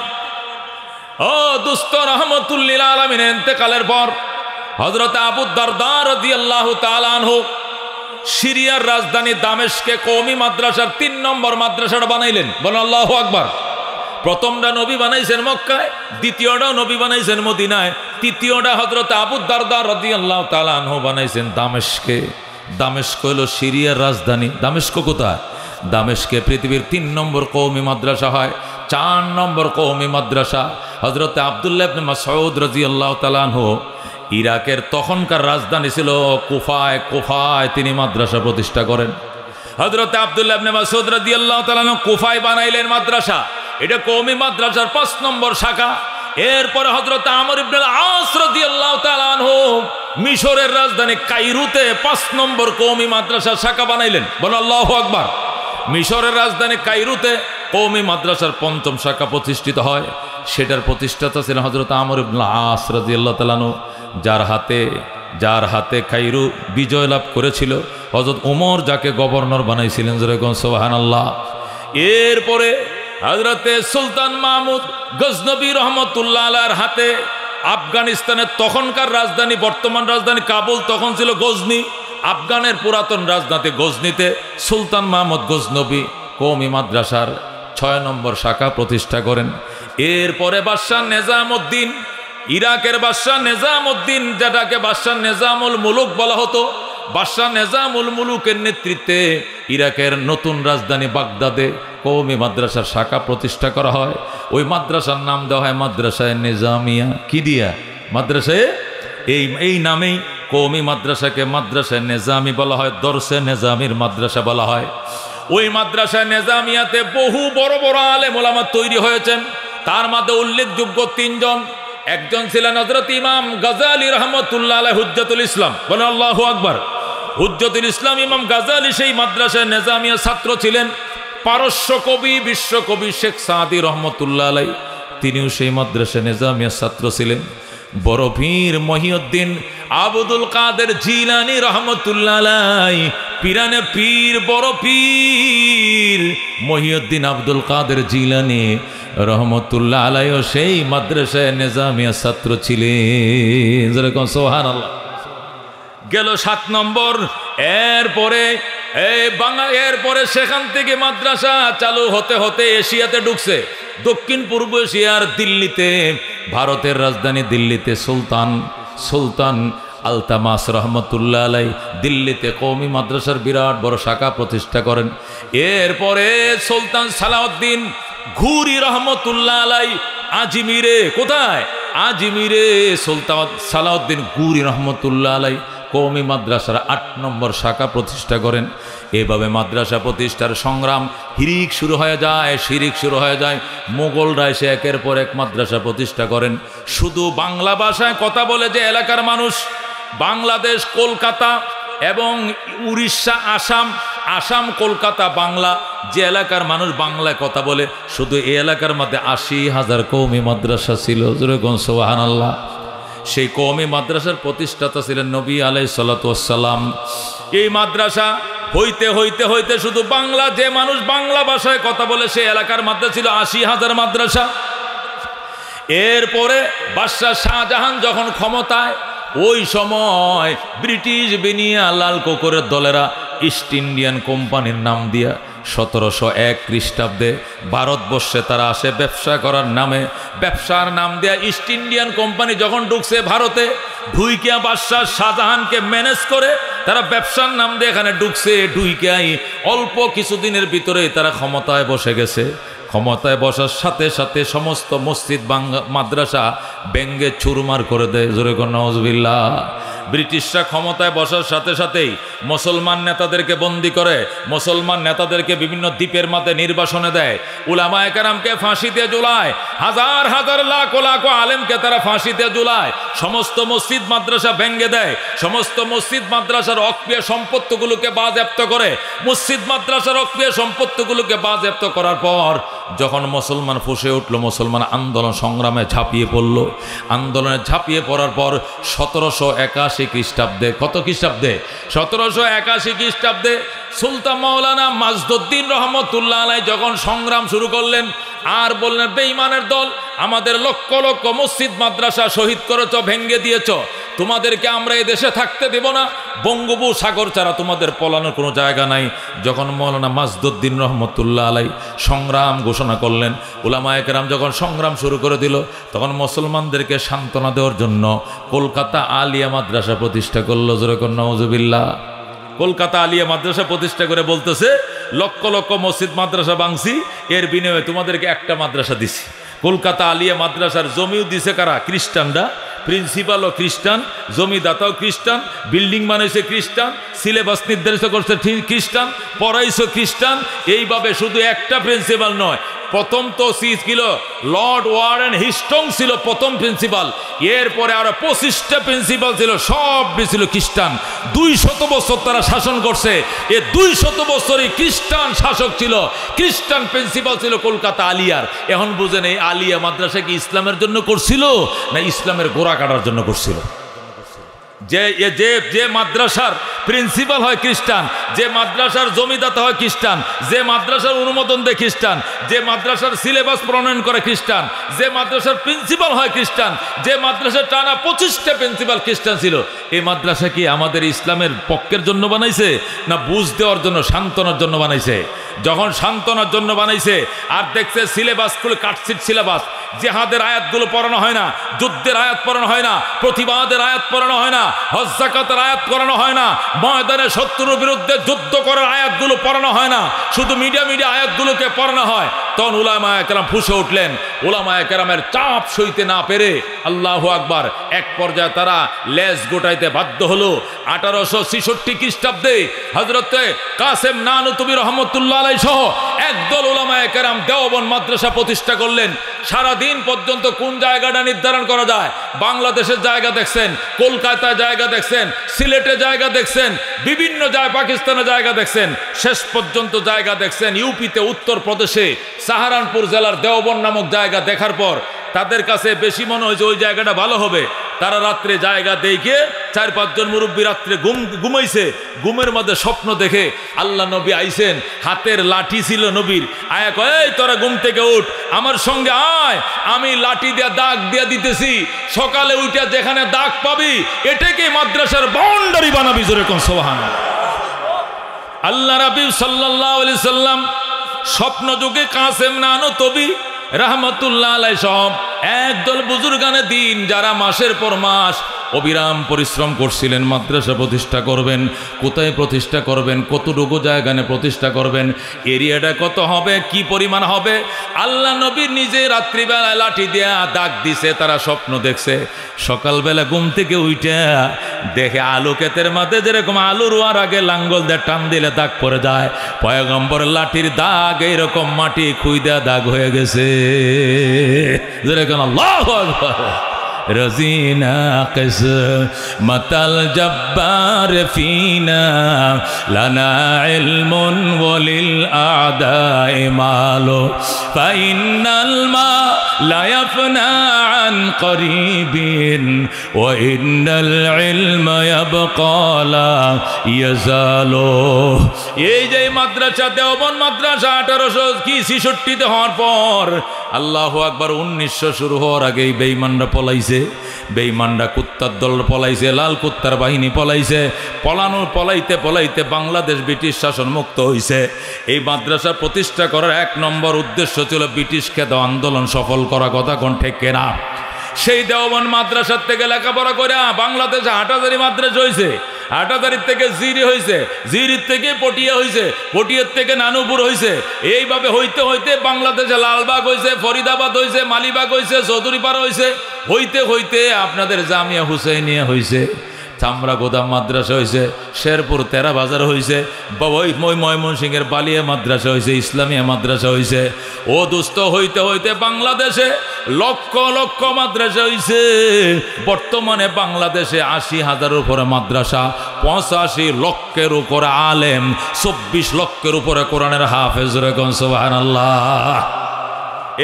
ও দুস্থ রাহমাতুল লিল আলামিনের ইন্তেকালের পর হযরত আবু দারদা রাদিয়াল্লাহু তাআলা আনহু সিরিয়ার রাজধানী দামেস্কে কওমি মাদ্রাসার 3 নম্বর মাদ্রাসাটা বানাইলেন। বলেন আল্লাহু আকবার। প্রথমটা নবী বানাইছেন মক্কায়, দ্বিতীয়টাও নবী বানাইছেন মদিনায়, তৃতীয়টা হযরত আবু দারদা রাদিয়াল্লাহু তাআলা আনহু বানাইছেন দামেস্কে। দামেস্ক হলো সিরিয়ার রাজধানী। দামেস্ক কোথায়? দামেস্কে পৃথিবীর 3 নম্বর কওমি মাদ্রাসা হয়। 4 নম্বর কওমি মাদ্রাসা হযরত আব্দুল্লাহ ইবনে মাসউদ রাদিয়াল্লাহু তাআলা আনহু ইরাকের তখনকার রাজধানী ছিল কুফায়। কুফায় তিনি মাদ্রাসা প্রতিষ্ঠা করেন। হযরত আব্দুল্লাহ ইবনে মাসউদ রাদিয়াল্লাহু তাআলা আনহু কুফায় বানাইলেন মাদ্রাসা। এটা কওমি মাদ্রাসার 5 নম্বর শাখা। এরপরে হযরত আমর ইবনে আস রাদিয়াল্লাহু তাআলা আনহু মিশরের রাজধানী কায়রোতে 5 নম্বর কওমি মাদ্রাসার শাখা বানাইলেন। বলেন আল্লাহু আকবার। মিশরের রাজধানী কায়রোতে কওমি মাদ্রাসার 5ম শাখা প্রতিষ্ঠিত হয়। সেটার প্রতিষ্ঠাতা ছিলেন হযরত আমর ইবনে আস রাদিয়াল্লাহু তাআলা আনহু, যার হাতে কায়রো বিজয় লাভ করেছিল হযরত ওমর, যাকে গভর্নর বানাইছিলেন। যেরকম সুবহানাল্লাহ। এরপরে হযরতে সুলতান মাহমুদ গজনবী রহমতুল্লাহ আলাইহির হাতে আফগানিস্তানের তখনকার রাজধানী, বর্তমান রাজধানী কাবুল, তখন ছিল গজনি। আফগানের পুরাতন রাজধানী গজনিতে সুলতান মাহমুদ গজনবী কওমি মাদ্রাসার 6 নম্বর শাখা প্রতিষ্ঠা করেন। এরপরে বাদশাহ নিজামউদ্দিন, ইরাকের বাদশাহ নিজামউদ্দিন, যেটাকে বাদশাহ নিজামুল মুলুক বলা হতো, বাদশাহ নিজামুল মুলুকের নেতৃত্বে ইরাকের নতুন রাজধানী বাগদাদে কওমি মাদ্রাসার শাখা প্রতিষ্ঠা করা হয়। ওই মাদ্রাসার নাম দেওয়া হয় মাদ্রাসায়ে নিজামিয়া। কি দিয়া? মাদ্রাসায়ে, এই নামেই কওমি মাদ্রাসাকে মাদ্রাসায়ে নিজামি বলা হয়, দরসে নিজামির মাদ্রাসা বলা হয়। ওই মাদ্রাসায়ে নিজামিয়াতে বহু বড় বড় আলেম ওলামা তৈরি হয়েছেন। তার মধ্যে উল্লেখযোগ্য 3 জন। একজন ছিলেন হযরত ইমাম গাজালি রাহমাতুল্লাহ আলাইহি, হুজ্জাতুল ইসলাম। বলেন আল্লাহু আকবার। হুজ্জাতুল ইসলাম ইমাম গাজালি সেই মাদ্রাসায়ে নিজামিয়ার ছাত্র ছিলেন। পারস্য কবি, বিশ্বকবি শেখ সাদি রহমতুল্লাহ আলাইহি, তিনিও সেই মাদ্রাসায়ে নিজামিয়ার ছাত্র ছিলেন। বড় পীর মহিউদ্দিন আবদুল কাদের জিলানী রহমতুল্লাহ আলাইহি, পীরানে পীর, বড় পীর মহিউদ্দিন আব্দুল কাদের জিলানী রহমতুল্লাহ আলাইহি সেই মাদ্রাসায়ে নিজামিয়া ছাত্র ছিলেন। যেরকম সুবহানাল্লাহ। গেল 7 নম্বর। এরপরে সেখান থেকে মাদ্রাসা চালু হতে হতে এশিয়াতে ঢুকছে। দক্ষিণ পূর্ব এশিয়ার দিল্লিতে, ভারতের রাজধানী দিল্লিতে সুলতান আলতামাস রহমতুল্লাহ আলাইহি দিল্লিতে কওমি মাদ্রাসার বিরাট বড় শাখা প্রতিষ্ঠা করেন। এরপরে সুলতান সালাউদ্দিন ঘুরি রহমতুল্লাহ আলাইহি আজমিরে, কোথায়? আজমিরে সুলতান সালাউদ্দিন ঘুরি রহমতুল্লাহ আলাইহি কওমি মাদ্রাসার 8 নম্বর শাখা প্রতিষ্ঠা করেন। এভাবে মাদ্রাসা প্রতিষ্ঠার সংগ্রাম শিরিক শুরু হয়ে যায়। মোগলরা এসে একের পর এক মাদ্রাসা প্রতিষ্ঠা করেন। শুধু বাংলা ভাষায় কথা বলে যে এলাকার মানুষ, বাংলাদেশ, কলকাতা এবং উড়িষ্যা, আসাম, কলকাতা, বাংলা, যে এলাকার মানুষ বাংলায় কথা বলে, শুধু এই এলাকার মধ্যে 80,000 কওমি মাদ্রাসা ছিল। যেরকম সুবহানাল্লাহ। সেই কওমি মাদ্রাসার প্রতিষ্ঠাতা ছিলেন নবী আলাইহিস সালাতু ওয়াস সালাম। এই মাদ্রাসা হইতে হইতে হইতে শুধু বাংলা, যে মানুষ বাংলা ভাষায় কথা বলে সেই এলাকার মধ্যে ছিল 80,000 মাদ্রাসা। এরপরে বাদশাহ শাহজাহান যখন ক্ষমতায়, ওই সময় ব্রিটিশ বেনিয়া লাল কোকরের দলেরা ইস্ট ইন্ডিয়ান কোম্পানির নাম দিয়া 1701 খ্রিস্টাব্দে ভারতবর্ষে তারা আসে ব্যবসা করার নামে। ব্যবসার নাম দেয়া ইস্ট ইন্ডিয়ান কোম্পানি যখন ঢুকছে ভারতে, ঢুইকিয়া বাদশাহ শাহজাহানকে ম্যানেজ করে তারা ব্যবসার নাম দিয়ে এখানে ঢুকছে। ঢুইকিয়াই অল্প কিছুদিনের ভিতরে তারা ক্ষমতায় বসে গেছে। ক্ষমতায় বসার সাথে সাথে সমস্ত মসজিদ মাদ্রাসা ব্যঙ্গে চুরমার করে দেয়। জোরে কোন নাউজুবিল্লাহ। ব্রিটিশরা ক্ষমতায় বসার সাথে সাথেই মুসলমান নেতাদেরকে বন্দী করে, মুসলমান নেতাদেরকে বিভিন্ন দ্বীপের মধ্যে নির্বাসনে দেয়, উলামায়ে কেরামকে ফাঁসিতে ঝুলায়, হাজার হাজার লাখ লাখ আলেমকে তারা ফাঁসিতে ঝুলায়, সমস্ত মসজিদ মাদ্রাসা ভেঙ্গে দেয়, সমস্ত মসজিদ মাদ্রাসার অক্রিয় সম্পত্তিগুলোকে বাজেয়াপ্ত করে। মসজিদ মাদ্রাসার অক্রিয় সম্পত্তিগুলোকে বাজেয়াপ্ত করার পর যখন মুসলমান ফুঁসে উঠল, মুসলমান আন্দোলন সংগ্রামে ঝাঁপিয়ে পড়ল। আন্দোলনে ঝাঁপিয়ে পড়ার পর 1781 1781 খ্রিস্টাব্দে, কত খ্রিস্টাব্দে? 1781 খ্রিস্টাব্দে সুলতান মাওলানা মাজদুদ্দিন রহমতুল্লাহ আলাইহি যখন সংগ্রাম শুরু করলেন আর বললেন, বেঈমানের দল, আমাদের লক্ষ লক্ষ মসজিদ মাদ্রাসা শহীদ করেছ, ভেঙ্গে দিয়েছ, তোমাদেরকে আমরা এই দেশে থাকতে দেব না, বঙ্গোপসাগর ছাড়া তোমাদের পলানোর কোনো জায়গা নাই। যখন মাওলানা মাজদুদ্দিন রহমতুল্লাহ আলাইহি সংগ্রাম ঘোষণা করলেন, উলামায়ে কেরাম যখন সংগ্রাম শুরু করে দিল, তখন মুসলমানদেরকে সান্ত্বনা দেওয়ার জন্য কলকাতা আলিয়া মাদ্রাসা প্রতিষ্ঠা করলো। যেরকম নাউজুবিল্লাহ, কলকাতা আলিয়া মাদ্রাসা প্রতিষ্ঠা করে বলতেছে, লক্ষ লক্ষ মসজিদ মাদ্রাসা ভাঙছি, এর বিনিময়ে তোমাদেরকে একটা মাদ্রাসা দিছি। কলকাতা আলিয়া মাদ্রাসার জমিও দিছে কারা? খ্রিস্টানরা। প্রিন্সিপালও খ্রিস্টান, জমিদাতাও খ্রিস্টান, বিল্ডিং বানাইছে খ্রিস্টান, সিলেবাস নির্ধারিত করছে খ্রিস্টান, পড়াইছে খ্রিস্টান। এইভাবে শুধু একটা প্রিন্সিপাল নয়, প্রথম তো ছিল লর্ড ওয়ারেন হিস্টং ছিল প্রথম প্রিন্সিপাল, এরপরে আরো 25টা প্রিন্সিপাল ছিল, সব ছিল খ্রিস্টান। 200 বছর তারা শাসন করছে, এ 200 বছরই খ্রিস্টান শাসক ছিল, খ্রিস্টান প্রিন্সিপাল ছিল কলকাতা আলিয়ার। এখন বুঝেন, এই আলিয়া মাদ্রাসা কি ইসলামের জন্য করছিল না ইসলামের গোড়া কাটার জন্য করছিল? যে মাদ্রাসার প্রিন্সিপাল হয় খ্রিস্টান, যে মাদ্রাসার জমিদাতা হয় খ্রিস্টান, যে মাদ্রাসার অনুমোদন দেয় খ্রিস্টান, যে মাদ্রাসার সিলেবাস প্রণয়ন করে খ্রিস্টান, যে মাদ্রাসার প্রিন্সিপাল হয় খ্রিস্টান, যে মাদ্রাসার টানা 25টা প্রিন্সিপাল খ্রিস্টান ছিল, এই মাদ্রাসা কি আমাদের ইসলামের পক্ষের জন্য বানাইছে না বুঝ দেওয়ার জন্য, সান্ত্বনার জন্য বানাইছে? যখন সান্ত্বনার জন্য বানাইছে আর দেখছে সিলেবাসগুলো কাটছিট সিলেবাস, জিহাদের আয়াতগুলো পড়ানো হয় না, যুদ্ধের আয়াত পড়ানো হয় না, প্রতিবাদের আয়াত পড়ানো হয় না, হজ যাকাতের আয়াত পড়ানো হয় না, ময়দানে শত্রুর বিরুদ্ধে যুদ্ধ করার আয়াতগুলো পড়ানো হয় না, শুধু মিডিয়া আয়াতগুলোকে পড়ানো হয়, তখন উলামায়ে কেরাম ফুঁসে উঠলেন। উলামায়ে কেরামের চাপ সইতে না পেরে, আল্লাহু আকবার, এক পর্যায়ে তারা লেজ গোটাইতে বাধ্য হলো। 1866 খ্রিস্টাব্দে হযরতে কাসেম নানুতুবি রহমতুল্লাহ আলাইহি সহ একদল উলামায়ে কেরাম দেওবন্দ মাদ্রাসা প্রতিষ্ঠা করলেন। সারাদিন পর্যন্ত কোন জায়গাটা নির্ধারণ করা যায়? বাংলাদেশের জায়গা দেখছেন, কলকাতায় জায়গা দেখছেন, সিলেটে জায়গা দেখছেন, বিভিন্ন জায়গায় পাকিস্তানের জায়গা দেখছেন, শেষ পর্যন্ত জায়গা দেখছেন ইউপিতে, উত্তরপ্রদেশে সাহারানপুর জেলার দেওবন্দ নামক জায়গা দেখার পর তাদের কাছে বেশি মনে হয়েছে ওই জায়গাটা ভালো হবে। তারা রাত্রে জায়গা দেখে 4-5 জন মুরব্বী রাত্রে ঘুমাইছে, ঘুমের মধ্যে স্বপ্ন দেখে আল্লাহ নবী আইছেন, হাতের লাঠি ছিল নবীর, আয়া কয়, এই তোরা ঘুম থেকে উঠ, আমার সঙ্গে আয়, আমি লাঠি দিয়া দাগ দিয়া দিতেছি, সকালে উঠে যেখানে দাগ পাবি এটাকে মাদ্রাসার বাউন্ডারি বানাবি। জোরে কোন সুবহানাল্লাহ। আল্লাহ রাব্বি সাল্লাল্লাহু আলাইহি সাল্লাম স্বপ্ন যুগে কাসেম নানুতুবি রাহমাতুল্লাহ আলাইহি সব একদল বুজুর্গানে দিন যারা মাসের পর মাস অবিরাম পরিশ্রম করছিলেন মাদ্রাসা প্রতিষ্ঠা করবেন। কোথায় প্রতিষ্ঠা করবেন, কতটুকু জায়গায় প্রতিষ্ঠা করবেন, এরিয়াটা কত হবে, কি পরিমাণ হবে, আল্লাহ নবী নিজে রাত্রিবেলায় লাঠি দিয়া দাগ দিছে। তারা স্বপ্ন দেখছে, সকালবেলা ঘুম থেকে উঠে দেখে আলু ক্ষেতের মাঝে যেরকম আলু রোয়ার আগে লাঙ্গল দিয়ে টান দিলে দাগ পড়ে যায়, পয়গম্বর লাঠির দাগ এইরকম মাটি খুই দেয়া দাগ হয়ে গেছে। যেরকম আল্লাহু আকবার। রজিনা কিসমাতাল জব্বার ফিনা লানা ইলমুন ওয়ালিল আদায়ে মালু ফাইনাল মা লা ইয়াফনা আন করিবিন ওয়া ইন্নাল ইলমা ইয়াবকা লা ইয়াজালু। এই যে মাদ্রাসা দেওবন্দ মাদ্রাসা 1866 হওয়ার পর, আল্লাহু আকবার, 1900 শুরু হওয়ার আগেই বেঈমানরা পলাইছে, বেঈমানরা কুত্তার দল পলাইছে, লাল কুত্তার বাহিনী পলাইছে, পলাইতে পলাইতে বাংলাদেশ ব্রিটিশ শাসন মুক্ত হইছে। এই মাদ্রাসা প্রতিষ্ঠা করার 1 নম্বর উদ্দেশ্য ছিল ব্রিটিশ খেদ আন্দোলন সফল করা। কথা কোন ঠিক কেনা? সেই দেওবন্দ মাদ্রাসার থেকে লেখাপড়া করে বাংলাদেশে হাটাজারি মাদ্রাসা হয়েছে, হাটাজারির থেকে জিরি হয়েছে, জিরির থেকে পটিয়া হয়েছে, পটিয়ার থেকে নানুপুর হয়েছে। এইভাবে হইতে হইতে বাংলাদেশে লালবাগ হয়েছে, ফরিদাবাদ হয়েছে, মালিবাগ হয়েছে, চৌধুরীপাড়া হয়েছে, হইতে হইতে আপনাদের জামিয়া হুসাইনিয়া হয়েছে, চামড়া গোদাম মাদ্রাসা হয়েছে, শেরপুর তেরা বাজার হয়েছে, ময়মনসিংহের বালিয়া মাদ্রাসা হয়েছে, ইসলামিয়া মাদ্রাসা হয়েছে। ও দুস্থ হইতে হইতে বাংলাদেশে লক্ষ লক্ষ মাদ্রাসা হয়েছে। বর্তমানে বাংলাদেশে 80,000-এর উপরে মাদ্রাসা, 85 লক্ষের উপরে আলেম, 24 লক্ষের উপরে কোরআনের হাফেজ। রেখন সুবহানাল্লাহ।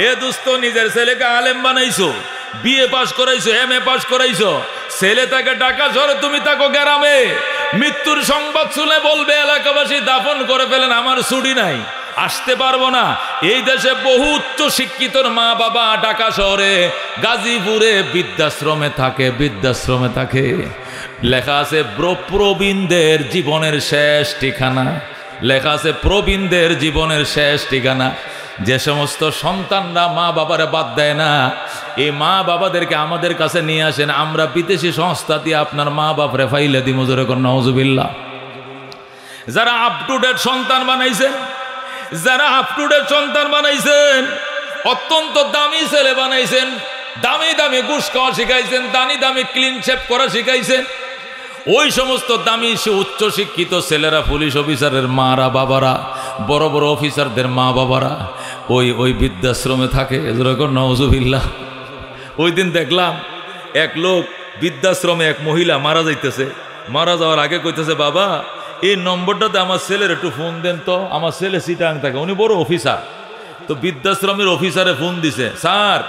এ দুস্থ নিজের ছেলেকে আলেম বানাইছো, বিএ পাস করাইছো, এমএ পাস করাইছো, ছেলে তাকে ঢাকা শহরে, তুমি থাকো গ্রামে। মৃত্যুর সংবাদ শুনে বলবে এলাকাবাসী দাফন করে ফেলেন, আমার ছুটি নাই, আসতে পারবো না। এই দেশে বহু উচ্চ শিক্ষিতর মা বাবা ঢাকা শহরে গাজীপুরে বৃদ্ধাশ্রমে থাকে, বৃদ্ধাশ্রমে থাকে। লেখা আছে প্রবীণদের জীবনের শেষ ঠিকানা, লেখা আছে প্রবীণদের জীবনের শেষ ঠিকানা। যে সমস্ত সন্তানরা মা বাবারে বাদ দেয় না, এই মা বাবাদেরকে আমাদের কাছে নিয়ে আসেন, আমরা বিদেশি সংস্থা দিয়ে আপনার মা বাপরে ফাইলে দিমু, জোরে কোন নাউজুবিল্লাহ। যারা আপ টু ডেট সন্তান বানাইছেন, যারা আপ টু ডেট সন্তান বানাইছেন, অত্যন্ত দামি ছেলে বানাইছেন, দামি দামি ঘুষ খাওয়া শিখাইছেন, দামি দামি ক্লিন শেপ করা শিখাইছেন, ওই সমস্ত দামি উচ্চ শিক্ষিত ছেলেরা, পুলিশ অফিসারের মারা বাবারা, বড় বড় অফিসারদের মা বাবারা ওই বৃদ্ধাশ্রমে থাকে, এরকম নওজুবিল্লাহ। ওই দিন দেখলাম এক লোক বৃদ্ধাশ্রমে, এক মহিলা মারা যাইতেছে, মারা যাওয়ার আগে কইতেছে, বাবা এই নম্বরটাতে আমার ছেলের একটু ফোন দেন তো, আমার ছেলে চিটাং থাকে, উনি বড় অফিসার। তো বৃদ্ধাশ্রমের অফিসারে ফোন দিছে, স্যার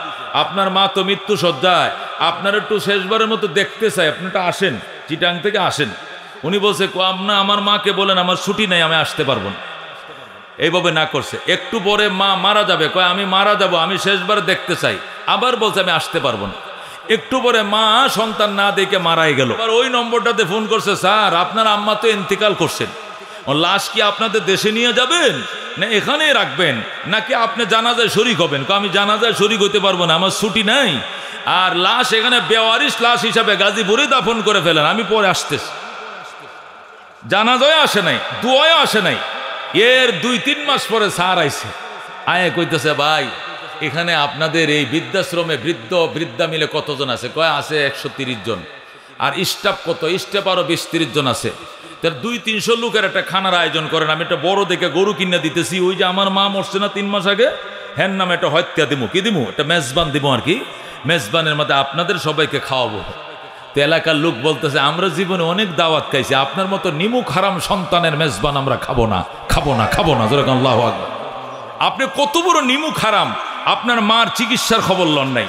আপনার মা তো মৃত্যু সজ্জায়, আপনার একটু শেষবারের মতো দেখতে চাই, আপনি একটু আসেন, চিটাং থেকে আসেন। উনি বলছে, আমার মাকে বলেন আমার ছুটি নাই, আমি আসতে পারবো না। এইভাবে না করছে। একটু পরে মা মারা যাবে, কয় আমি মারা যাব, আমি শেষবার দেখতে চাই, আবার বলছে আমি আসতে পারবো না। একটু পরে মা সন্তান না দেখে মারাই গেল। আবার ওই নম্বরটাতে ফোন করছে, স্যার আপনার আম্মা তো ইন্তেকাল করছেন, লাশ কি আপনাদের দেশে নিয়ে যাবেন না এখানেই রাখবেন, নাকি আপনি জানাজায় শরীক হবেন? আমি জানাজায় শরীক হতে পারবো না, আমার ছুটি নাই, আর লাশ এখানে বেওয়ারিশ লাশ হিসাবে গাজীপুরে দাফন করে ফেলেন, আমি পরে আসতেছি। জানাজায় আসে নাই, দুয়ায় আসে নাই। এর 2-3 মাস পরে স্যার আইছে, আয়ে কইতেছে, ভাই এখানে আপনাদের এই বৃদ্ধাশ্রমে বৃদ্ধা মিলে কতজন আছে? কয় আছে 130 জন। আর স্টাফ কত? স্টাফ আরো 20-30 জন আছে। তার 200-300 লোকের একটা খানার আয়োজন করেন। আমি একটা বড় দেখে গরু কিনে দিতেছি, ওই যে আমার মা মরছে না 3 মাস আগে, হ্যান নামে একটা হত্যা দিমু, কি দিমু, একটা মেজবান দিব আর কি, মেজবানের মধ্যে আপনাদের সবাইকে খাওয়াবো। তো এলাকার লোক বলতেছে, আমরা জীবনে অনেক দাওয়াত খাইছি, আপনার মতো নিমুখ হারাম সন্তানের মেজবান আমরা খাবো না, খাবো না, খাবো না। যেরকম আল্লাহু আকবার। আপনি কত বড় নিমুখ হারাম, আপনার মার চিকিৎসার খবর লন নাই।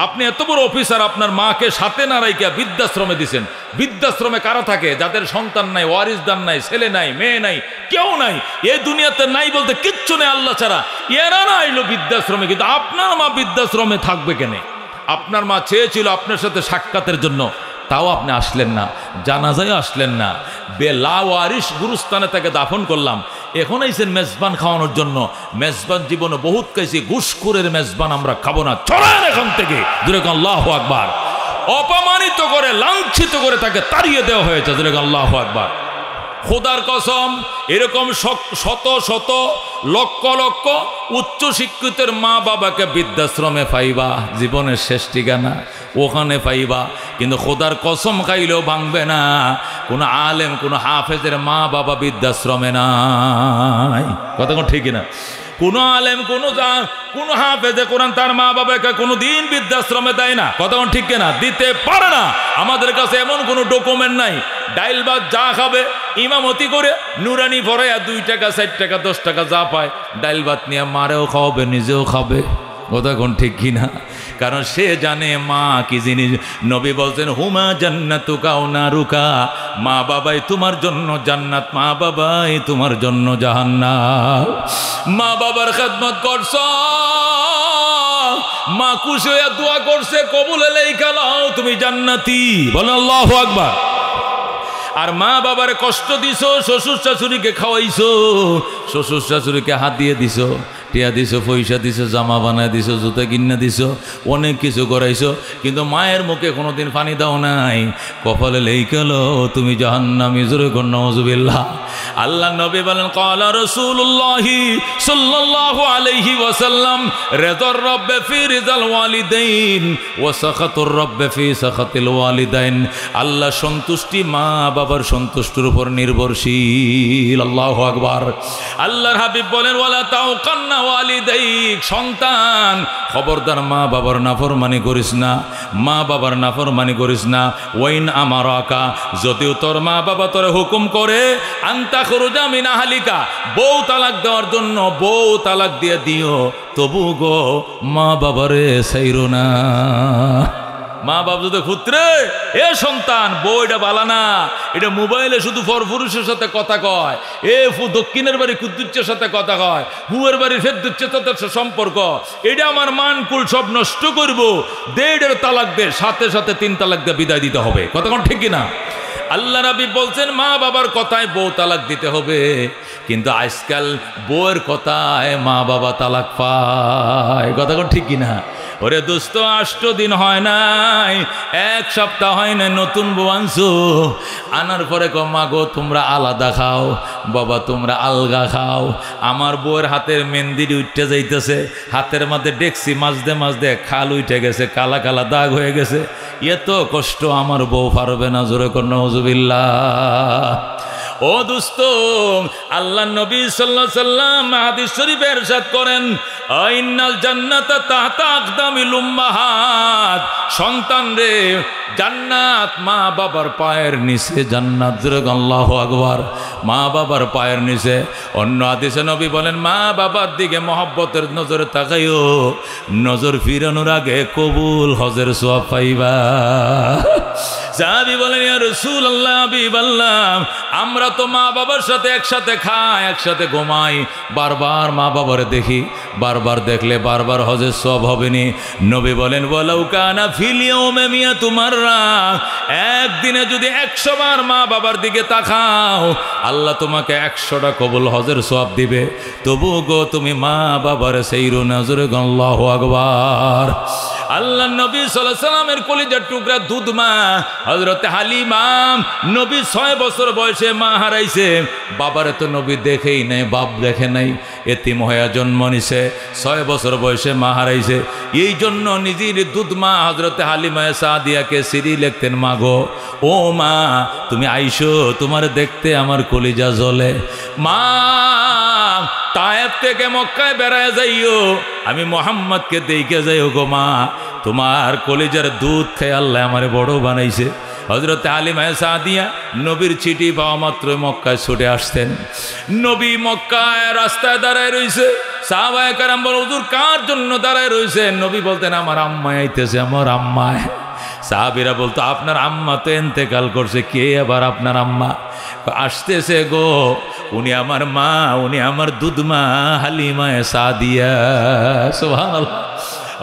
আপনি এত বড় অফিসার, আপনার মাকে সাথে না রাইকা বৃদ্ধাশ্রমে দিছেন। বৃদ্ধাশ্রমে কারা থাকে? যাদের সন্তান নাই, ওয়ারিসদার নাই, ছেলে নাই, মেয়ে নাই, কেউ নাই, এই দুনিয়াতে নাই বলতে কিচ্ছু নেই আল্লাহ ছাড়া। এরা না আইলো বৃদ্ধাশ্রমে, কিন্তু আপনার মা বৃদ্ধাশ্রমে থাকবে কেন? আপনার মা চেয়েছিল আপনার সাথে সাক্ষাতের জন্য, তাও আপনি আসলেন না, জানাজায় আসলেন না, বেলাওয়ারিশ গুরুস্থানে তাকে দাফন করলাম, এখন আইছেন মেজবান খাওয়ানোর জন্য। মেজবান জীবনে বহুত খাইছি, ঘুষখোরের মেজবান আমরা খাবো না, চলেন এখান থেকে। যেরকম আল্লাহু আকবার। অপমানিত করে, লাঞ্ছিত করে তাকে তাড়িয়ে দেওয়া হয়েছে। যেরকম আল্লাহু আকবার। খোদার কসম, এরকম শত শত লক্ষ লক্ষ উচ্চ শিক্ষিতের মা বাবাকে বৃদ্ধাশ্রমে পাইবা, জীবনের শেষ ঠিকানা ওখানে পাইবা, কিন্তু খোদার কসম খাইলেও ভাঙবে না, কোনো আলেম, কোনো হাফেজের মা বাবা বৃদ্ধাশ্রমে নাই। কথা ঠিক না? কোনো আলেম, কোনো হাফেজে কোরআন তার মা বাবাকে কোনো দিন বৃদ্ধাশ্রমে দেয় না। কথা ঠিক না? দিতে পারে না। আমাদের কাছে এমন কোনো ডকুমেন্ট নাই। ডাইল ভাত যা খাবে ইমামতি করে নুরানি ভরাইয়া 2 টাকা 4 টাকা 10 টাকা যা পায় ডাইল ভাত নিয়ে মারেও খাওয়াবে, নিজেও খাবে। কথা কোন ঠিক কিনা? কারণ সে জানে মা কি জিনিস। নবী বলছেন, হুমা জান্নাতুকা ওয়া নারুকা, মা বাবাই তোমার জন্য জান্নাত, মা বাবাই তোমার জন্য জাহান্নাম। মা বাবার খেদমত করছো, মা খুশি হয়ে দোয়া করছে, কবুলে লেখা নাও তুমি জান্নাতি। বলেন আল্লাহু আকবার। আর মা বাবার কষ্ট দিছো, শ্বশুর শাশুড়িকে খাওয়াইছো, শ্বশুর শাশুড়িকে হাত দিয়ে দিছো, টিয়া দিছো, পয়সা দিছো, জামা বানায় দিছো, জুতা কিনা দিছো, অনেক কিছু করাইছো, কিন্তু মায়ের মুখে কোনোদিন পানি দাও নাই, কপালে লেখলো তুমি জাহান্নামী। জোরে কোন নাউজুবিল্লাহ। আল্লাহ নবী বলেন, ক্বালা রাসূলুল্লাহি সাল্লাল্লাহু আলাইহি ওয়াসাল্লাম, রিদার রাব্বি ফি রিদাল ওয়ালিদাইন ওয়া সাখাতুর রাব্বি ফি সাখাতিল ওয়ালিদাইন। আল্লাহ সন্তুষ্টি মা বাবার সন্তুষ্টির উপর নির্ভরশীল। আল্লাহু আকবার। আল্লাহর হাবিব বলেন, ওয়ালা তাউকান্না ওয়ালিদাইক, সন্তান খবরদার মা বাবার নাফরমানি করিস না, মা বাবার নাফরমানি করিস না। ওয়াইন আমারাকা, যদিও তোর মা বাবা তোরে হুকুম করে আনতা খুরুজা মিন আহলিকা, বউ তালাক দেওয়ার জন্য, বউ তালাক দিয়ে দিও, তবু গো মা বাবারে ছাইরো না। মা বাপ যদি খুঁতরে এ সন্তান বউ এটা বালা না, এটা মোবাইলে শুধু পরপুরুষের সাথে কথা কয়, এ দক্ষিণের বাড়ি কুদ্দুচ্ছের সাথে কথা কয়, হুয়ের বাড়ির ফেরদুচ্ছের সাথে সম্পর্ক, এটা আমার মানকুল সব নষ্ট করব, দেড়ের তালাক দে, সাথে সাথে 3 তালাক দিয়ে বিদায় দিতে হবে। কথা কোন ঠিক কিনা? আল্লাহ নবী বলছেন মা বাবার কথায় বউ তালাক দিতে হবে, কিন্তু আজকাল বউয়ের কথায় মা বাবা তালাক পায়। কথা কোন ঠিক কিনা? ওরে দোস্ত, 8 দিন হয় নাই, 1 সপ্তাহ হয় না, নতুন বউ আনছো, আনার পরে কো মা গো তোমরা আলাদা খাও, বাবা তোমরা আলগা খাও। আমার বউয়ের হাতের মেহেন্দি উঠতে যাইতেছে, হাতের মধ্যে ডেকসি মাজতে মাজতে খাল উঠে গেছে, কালা কালা দাগ হয়ে গেছে, এত কষ্ট আমার বউ পারবে না। জোরে কর নাউজুবিল্লাহ। ও দোস্ত, আল্লাহ নবী সাল্লাল্লাহু আলাইহি সাল্লাম হাদিস শরীফে ইরশাদ করেন, ইন্নাল জান্নাতা তাহতা আকদামিল উম্মাহাত, সন্তান রে জান্নাত মা বাবার পায়ের নিচে, জান্নাত। জোরে আল্লাহু আকবার। মা বাবার পায়ের নিচে। অন্য হাদিসে নবী বলেন মা বাবার দিকে মহব্বতের নজরে তাকাইও, নজর ফিরানোর আগে কবুল হজের সওয়াব পাইবা। সাহাবী বলেন ইয়া রাসূলুল্লাহ, হাবিবাল্লাহ, আমরা তো মা বাবার সাথে একসাথে খাই, একসাথে ঘুমাই, বারবার মা বাবারে দেখি, বারবার দেখলে বারবার হজের সওয়াব হবে নি। নবী বলেন ওয়ালাউ কানা ফিল ইয়াউমি মিয়াতু মাররা, একদিনে যদি 100 বার মা বাবার দিকে তাকাও, আল্লাহ তোমাকে 100টা কবুল হজের সওয়াব দিবে। তবু গো তুমি মা বাবার সেইরু নজরে। আল্লাহু আকবার। আল্লাহ নবী সাল্লাল্লাহু আলাইহি সাল্লামের কলিজার টুকরা দুধ মা হযরত হালিমা, নবী 6 বছর বয়সে মা হারাইছে, বাবারে তো নবী দেখেই নাই, বাপ দেখে নাই, এতিম হয়ে জন্ম নিছে, 6 বছর বয়সে মা হারাইছে। এই জন্য নিজের দুধ মা হযরত হালিমা সাদিয়াকে সিরি লিখতেন, মা গো ও মা তুমি আইসো, তোমার দেখতে আমার কলিজা জ্বলে। মা তায়েফ থেকে মক্কায় বেড়ায় যাইও, আমি মোহাম্মদকে দেখে যাইও গো মা, তোমার কলিজার দুধ খেয়ে আল্লাহ আমারে বড় বানাইছে। হযরত হালিমা সাদিয়া নবীর চিঠি পাওয়া মাত্র মক্কায় ছুটে আসতেন। নবী মক্কায় রাস্তায় দাঁড়ায় রইছে, সাহাবায়ে কেরাম বলে হুজুর কার জন্য দাঁড়ায় রইছেন? নবী বলতেন আমার আম্মা আইতেছে, আমার আম্মায়। সাহাবীরা বলতো আপনার আম্মা তো ইন্তেকাল করছে, কে আবার আপনার আম্মা? আসতেছে গো, উনি আমার মা, উনি আমার দুধ মা হালিমা সাদিয়া। সুবহানাল্লাহ।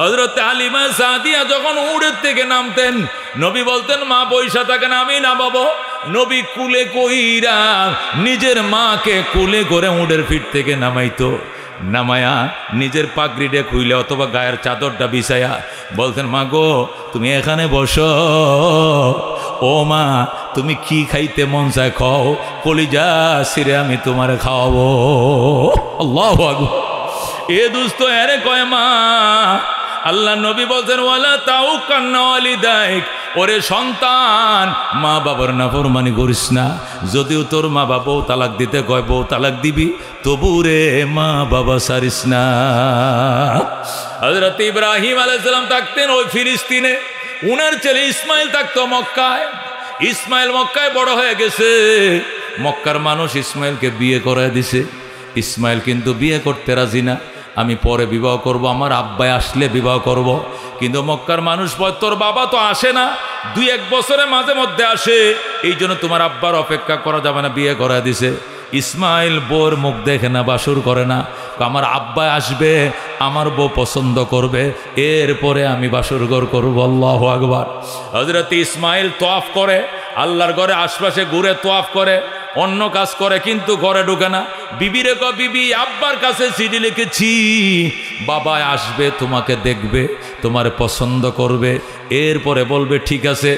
হযরত হালিমা সাদিয়া যখন উড়ের থেকে নামতেন, নবী বলতেন মা বৈশা থাকেন, আমি নামাবো। নবী কুলে কইরা নিজের মাকে কুলে করে উড়ের ফিট থেকে নামাইতো, নামায়া নিজের পাগড়িটা খুইলে অথবা গায়ের চাদরটা বিছায়া বলতেন মা গো তুমি এখানে বসো, ও মা তুমি কি খাইতে মন চায় খাও, কলিজা সিরে আমি তোমারে খাওয়াবো। আল্লাহু আকবার। এ দুস্থ এরে কয় মা। আল্লাহ নবী বলছেন ওয়ালা তাউকান্না ওয়ালিদাইক, ওরে সন্তান মা বাবার নাফরমানি করিস না। যদিও তোর মা বাবাও তালাক দিতে কয়, বউ তালাক দিবি, তবু রে মা বাবা সারিস না। হযরত ইব্রাহিম আলাইহিস সালাম থাকতেন ওই ফিলিস্তিনে, উনার ছেলে ইসমাইল থাকতো মক্কায়। ইসমাইল মক্কায় বড় হয়ে গেছে, মক্কার মানুষ ইসমাইলকে বিয়ে করায় দিছে। ইসমাইল কিন্তু বিয়ে করতে রাজি না, আমি পরে বিবাহ করব, আমার আব্বাই আসলে বিবাহ করব। কিন্তু মক্কার মানুষ বলে তোর বাবা তো আসে না, 2-1 বছরে মাঝে মধ্যে আসে, এই জন্য তোমার আব্বার অপেক্ষা করা যাবে না, বিয়ে করা দিছে। ইসমাইল বউর মুখ দেখে না, বাসুর করে না, আমার আব্বা আসবে, আমার বউ পছন্দ করবে, এরপরে আমি বাসুর ঘর করবো। আল্লাহু আকবার। হযরত ইসমাইল তোয়াফ করে, আল্লাহর ঘরে আশপাশে ঘুরে তোয়াফ করে, অন্য কাজ করে, কিন্তু ঘরে ঢুকে না। বিবিরে ক বিবি আব্বার কাছে চিঠি লিখেছি, বাবা আসবে, তোমাকে দেখবে, তোমার পছন্দ করবে, এরপরে বলবে ঠিক আছে,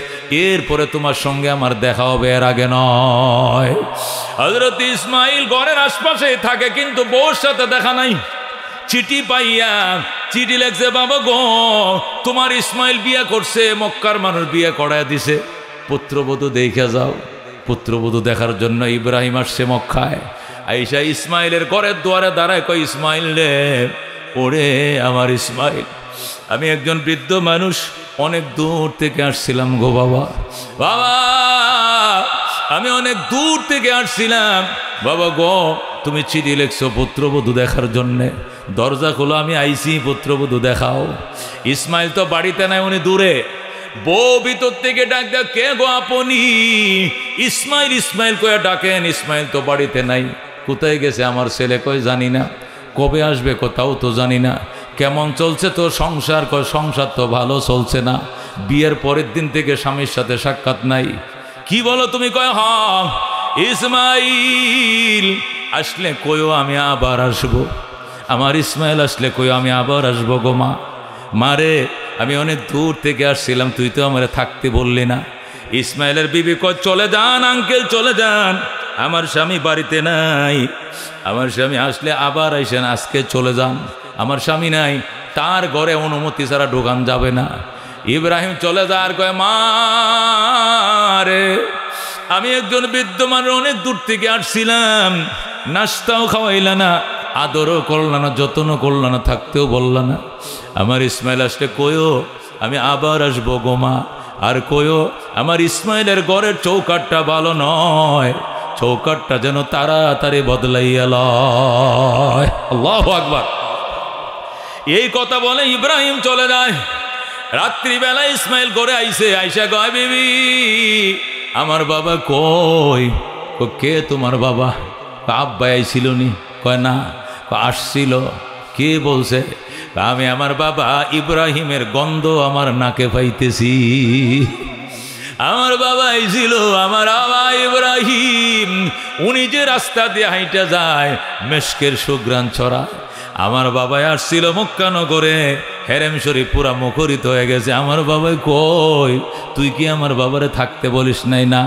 এরপরে তোমার সঙ্গে আমার দেখা হবে, এর আগে নয়। হযরত ইসমাইল ঘরের আশপাশে থাকে, কিন্তু বউর সাথে দেখা নাই। চিঠি পাইয়া চিঠি লেখছে, বাবা গো তোমার ইসমাইল বিয়ে করছে, মক্কার মানুষ বিয়ে করায় দিছে, পুত্রবধূ দেখে যাও। পুত্রবধূ দেখার জন্য ইব্রাহিম আসছে মক্কায়। আইসা ইসমাইলের ঘরের দুয়ারে দাঁড়ায়, কই ইসমাইল রে, ওরে আমার ইসমাইল, আমি একজন বৃদ্ধ মানুষ, অনেক দূর থেকে আসছিলাম গো বাবা, বাবা আমি অনেক দূর থেকে আসছিলাম, বাবা গো তুমি চিঠি লেখছো পুত্রবধূ দেখার জন্যে, দরজা খোলো, আমি আইসি, পুত্রবধূ দেখাও। ইসমাইল তো বাড়িতে নাই, উনি দূরে। বউ ভিতর থেকে ডাক দেয়, কে গো আপনি? ইসমাইল ইসমাইল কয়ে ডাকেন। ইসমাইল তো বাড়িতে নাই। কোথায় গেছে আমার ছেলে? কয় জানি না। কবে আসবে কোথাও তো জানি না। কেমন চলছে তো সংসার? কয় সংসার তো ভালো চলছে না, বিয়ের পরের দিন থেকে স্বামীর সাথে সাক্ষাৎ নাই। কি বলো তুমি? কয় হ্যাঁ। ইসমাইল আসলে কয়ও আমি আবার আসবো। আমার ইসমাইল আসলে কই আমি আবার আসবো গো মা। মারে আমি অনেক দূর থেকে আসছিলাম, তুই তো আমার থাকতে বললি না। ইসমাইলের বিবি কয়, চলে যান আঙ্কেল, চলে যান, আমার স্বামী বাড়িতে নাই। আমার স্বামী আসলে আবার আইসেন, আজকে চলে যান। আমার স্বামী নাই, তার ঘরে অনুমতি ছাড়া ঢোকান যাবে না। ইব্রাহিম চলে যাওয়ার কয়, মা রে আমি একজন বৃদ্ধ মানুষ, অনেক দূর থেকে আসছিলাম, নাস্তাও খাওয়াইলা না, আদরও করল না, যত্নও করল না, থাকতেও বলল না। আমার ইসমাইল আসলে কয়ও আমি আবার আসবো গো মা। আর কয়ও আমার ইসমাইলের ঘরের চৌকাটটা ভালো নয়, চৌকাটটা যেন তাড়াতাড়ি বদলাইয়া লয়। আল্লাহু আকবার। এই কথা বলে ইব্রাহিম চলে যায়। রাত্রিবেলা ইসমাইল ঘরে আইসে, আইসা কয়, বিবি আমার বাবা কই? কে তোমার বাবা? আব্বা আইছিল নি? কয় না। আসছিল। কে বলছে? আমি আমার বাবা ইব্রাহিমের গন্ধ আমার নাকে পাইতেছি। আমার বাবা আইছিল, আমার বাবা ইব্রাহিম, উনি যে রাস্তা দিয়ে হাইটা যায় মেশকের সুঘ্রাণ ছড়া। আমার বাবাই আসছিল মক্কা নগরে, হেরেম শরীফ পুরা মুখরিত হয়ে গেছে। আমার বাবাই কই? তুই কি আমার বাবারে থাকতে বলিস নাই না?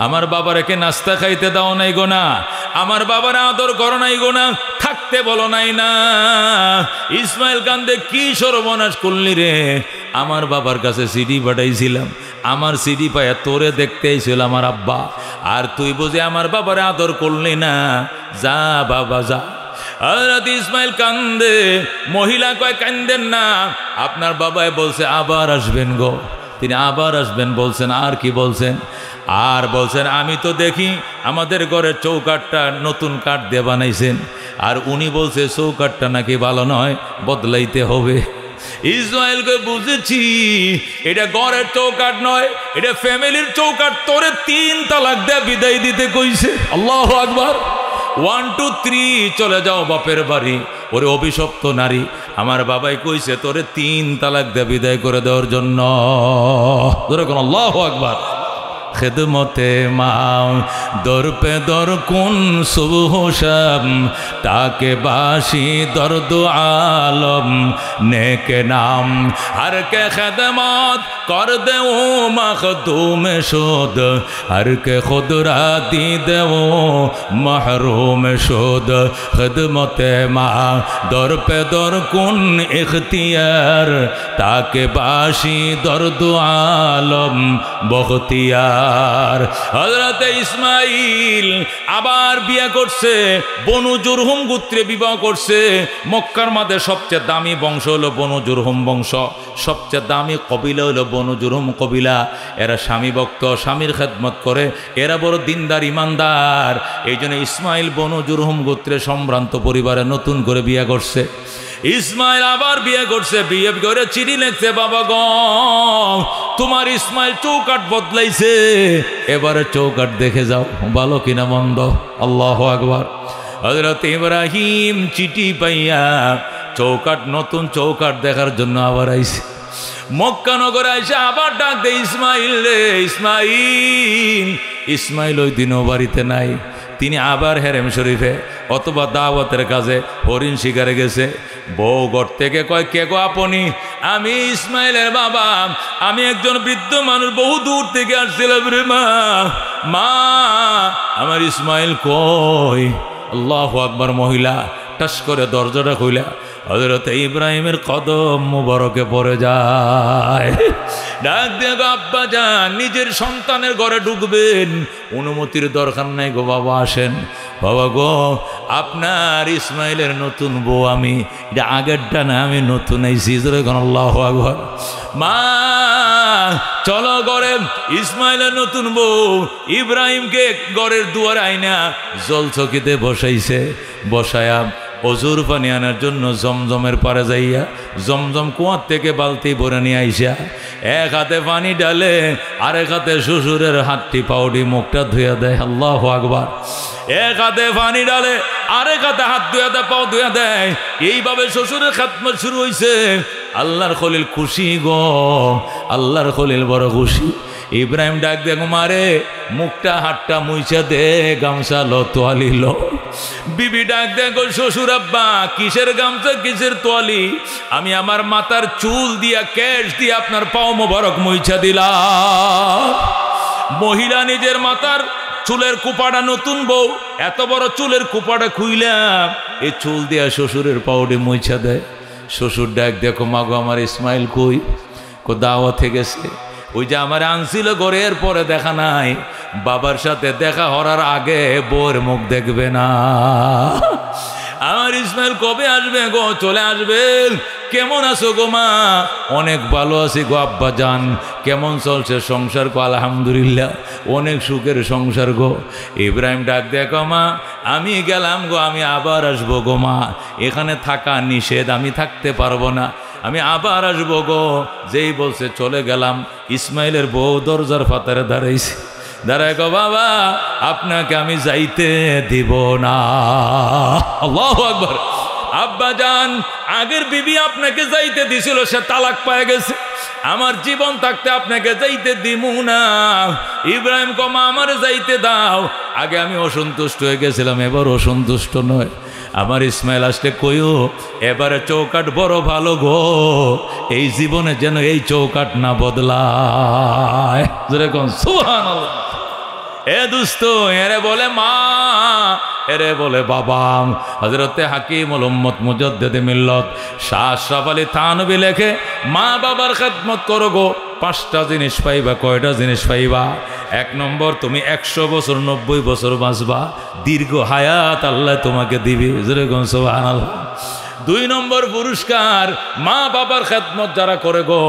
আমার বাবারে নাস্তা খাইতে দাও নাই গো না? আমার বাবার আদর করো নাই গো না? থাকতে বলো নাই না? ইসমাইল কান্দে, কি সর্বনাশ করলি রে? আমার বাবার কাছে সিডি পাঠাইছিলাম, আমার সিডি পায়া তোরে দেখতে আইছিল আমার আব্বা, আর তুই বুঝে আমার বাবারে আদর করলি না? যা বাবা যা। হযরত ইসমাইল কান্দে। মহিলা কয়, কান্দেন না, আপনার বাবাই বলছে আবার আসবেন গো। তিনি আবার আসবেন বলছেন। আর কি বলছেন? আর বলছেন, আমি তো দেখি আমাদের ঘরের চৌকাটটা নতুন কাঠ দিয়ে বানাইছেন, আর উনি বলছে চৌকাটটা নাকি ভালো নয়, বদলাইতে হবে। ইসমাইলকে বুঝেছি, এটা ঘরের চৌকাট নয়, এটা ফ্যামিলির চৌকাট। তোরে 3 তালাক দিয়ে বিদায় দিতে কইছে। আল্লাহু আকবার। 1 2 3 চলে যাও বাপের বাড়ি। ওরে অভিশপ্ত নারী, আমার বাবাই কইছে তোরে 3 তালাক দিয়ে বিদায় করে দেওয়ার জন্য। ধরে কোন আল্লাহু আকবার। খিদমতে মা দর পে দর কুন সুবহ শাম, তাকে বাসি দর্দ আলম নেকে নাম, হর কে খিদমত কর দে ও মখদুম শুদ, হর কে খুদ রাতি দে ও মাহরুম শুদ। খিদমতে মা দর পে দর কুন ইখতিয়ার, তাকে বাসি দর্দ আলম বখতিয়ার। হযরত ইসমাইল আবার বিয়ে করছে, বনু জুরহুম গোত্রে বিবাহ করছে। মক্কার মধ্যে সবচেয়ে দামি বংশ হলো বনু জুরহুম বংশ, সবচেয়ে দামি কবিলা হলো বনু জুরহুম কবিলা। এরা স্বামী ভক্ত, স্বামীর খেদমত করে, এরা বড় দিনদার ইমানদার। এই জন্য ইসমাইল বনু জুরহুম গোত্রে সম্ভ্রান্ত পরিবারে নতুন করে বিয়ে করছে। ইসমাইল আবার বিয়ে করছে, বিয়ে করে চিঠি লিখছে, বাবা গো তোমার ইসমাইল চৌকাট বদলাইছে, এবারে চৌকাট দেখে যাও ভালো কিনা মন্দ। আল্লাহু আকবার। হযরত ইব্রাহিম চিঠি পাইয়া চৌকাট, নতুন চৌকাট দেখার জন্য আবার আইছে। মক্কা নগরে আইসে আবার ডাক দে, ইসমাইল রে ইসমাইল। ইসমাইল ওই দিনও বাড়িতে নাই, তিনি আবার হেরেম শরীফে অথবা দাওয়াতের কাজে হরিণ শিকারে গেছে। বউ ঘর থেকে কয়, কে গো আপনি? আমি ইসমাইলের বাবা, আমি একজন বৃদ্ধ মানুষ, বহু দূর থেকে আসছিলাম রে মা। মা আমার ইসমাইল কই? আল্লাহু আকবার। মহিলা টাস করে দরজাটা খুইলা হযরত ইব্রাহিমের কদম মুবারকে পড়ে যায়। ডাক দিয়ে, আব্বা যান, নিজের সন্তানের ঘরে ঢুকবেন, অনুমতির দরকার নাই গো বাবা, আসেন। বাবা গো আপনার ইসমাইলের নতুন বউ আমি, এটা আগেরটা না, আমি নতুন আইছি। আল্লাহু আকবার। মা চলো ঘরে। ইসমাইলের নতুন বউ ইব্রাহিমকে ঘরের দুয়ারে আইনা জল চকিতে বসাইছে, বসায়া অজুর পানি আনার জন্য জমজমের পারে যাইয়া জমজম কুয়ার থেকে বালতি ভরে নিয়ে আইসা এক হাতে পানি ডালে আরেক হাতে শ্বশুরের হাতটি পাউডি মুখটা ধুয়ে দেয়। আল্লাহু আকবার। এক হাতে পানি ডালে আরেক হাতে হাত ধুয়ে দেয়, পাও ধুয়ে দেয়। এইভাবে শ্বশুরের খাতমত শুরু হয়েছে। আল্লাহর খলিল খুশি গো, আল্লাহর খলিল বড় খুশি। ইব্রাহিম ডাক দেখো মারে, মুখটা হাতটা মুইছা দে, গামছা লো, তোয়ালি লো। বিবি ডাক দেখো শ্বশুর আব্বা, কিসের গামছা কিসের তোয়ালি? আমি আমার মাথার চুল দিয়া ক্যাশ দিয়ে আপনার পাও মোবারক মুইছা দিলাম। মহিলা নিজের মাথার চুলের কুপাটা, নতুন বউ এত বড় চুলের কুপাটা খুইলাম, এই চুল দিয়া শ্বশুরের পাউডি মুইছা দেয়। শ্বশুর ডাক দেখো মাগো আমার ইসমাইল কই? কো দাওয়াতে গেছে। ওই যে আমার আনছিল ঘরের পরে দেখা নাই, বাবার সাথে দেখা হওয়ার আগে বউয়ের মুখ দেখবে না। আমার ইসমাইল কবে আসবে গো? চলে আসবেন। কেমন আছো গো মা? অনেক ভালো আছি গো আব্বা জান। কেমন চলছে সংসার? গো আলহামদুলিল্লাহ, অনেক সুখের সংসার গো। ইব্রাহিম ডাক দেখো মা, আমি গেলাম গো, আমি আবার আসবো গো মা। এখানে থাকা নিষেধ, আমি থাকতে পারবো না, আমি আবার আসবো গো। যেই বলছে চলে গেলাম, ইসমাইলের বউ দরজার ফাতারে দাঁড়াইছে। দাঁড়ায় গো বাবা, আপনাকে আমি যাইতে দিব না। আল্লাহু আকবার। আব্বা জান, আগের বিবি আপনাকে যাইতে দিছিল, সে তালাক পায় গেছে। আমার জীবন থাকতে আপনাকে যাইতে দিমু না। ইব্রাহিম কমা আমার যাইতে দাও। আগে আমি অসন্তুষ্ট হয়ে গেছিলাম, এবার অসন্তুষ্ট নয়। আমার ইসমাইল আসলে কইও এবারে চৌকাট বড় ভালো গো, এই জীবনে যেন এই চৌকাট না বদলায়। যেরকম সুবহানাল্লাহ। এ দুস্ত, এরে বলে মা, এরে বলে বাবা। হযরতে হাকিমুল উম্মত মুজাদ্দিদে মিল্লত শাহ আশরাফ আলী থানভী লেখে, মা বাবার খেদমত করো গো, 5টা জিনিস পাইবা। কয়টা জিনিস পাইবা? 1 নম্বর, তুমি 100 বছর 90 বছর বাঁচবা, দীর্ঘ হায়াত আল্লাহ তোমাকে দিবে। যেরকম সুবহানাল্লাহ। 2 নম্বর পুরস্কার, মা বাবার খেদমত যারা করে গো,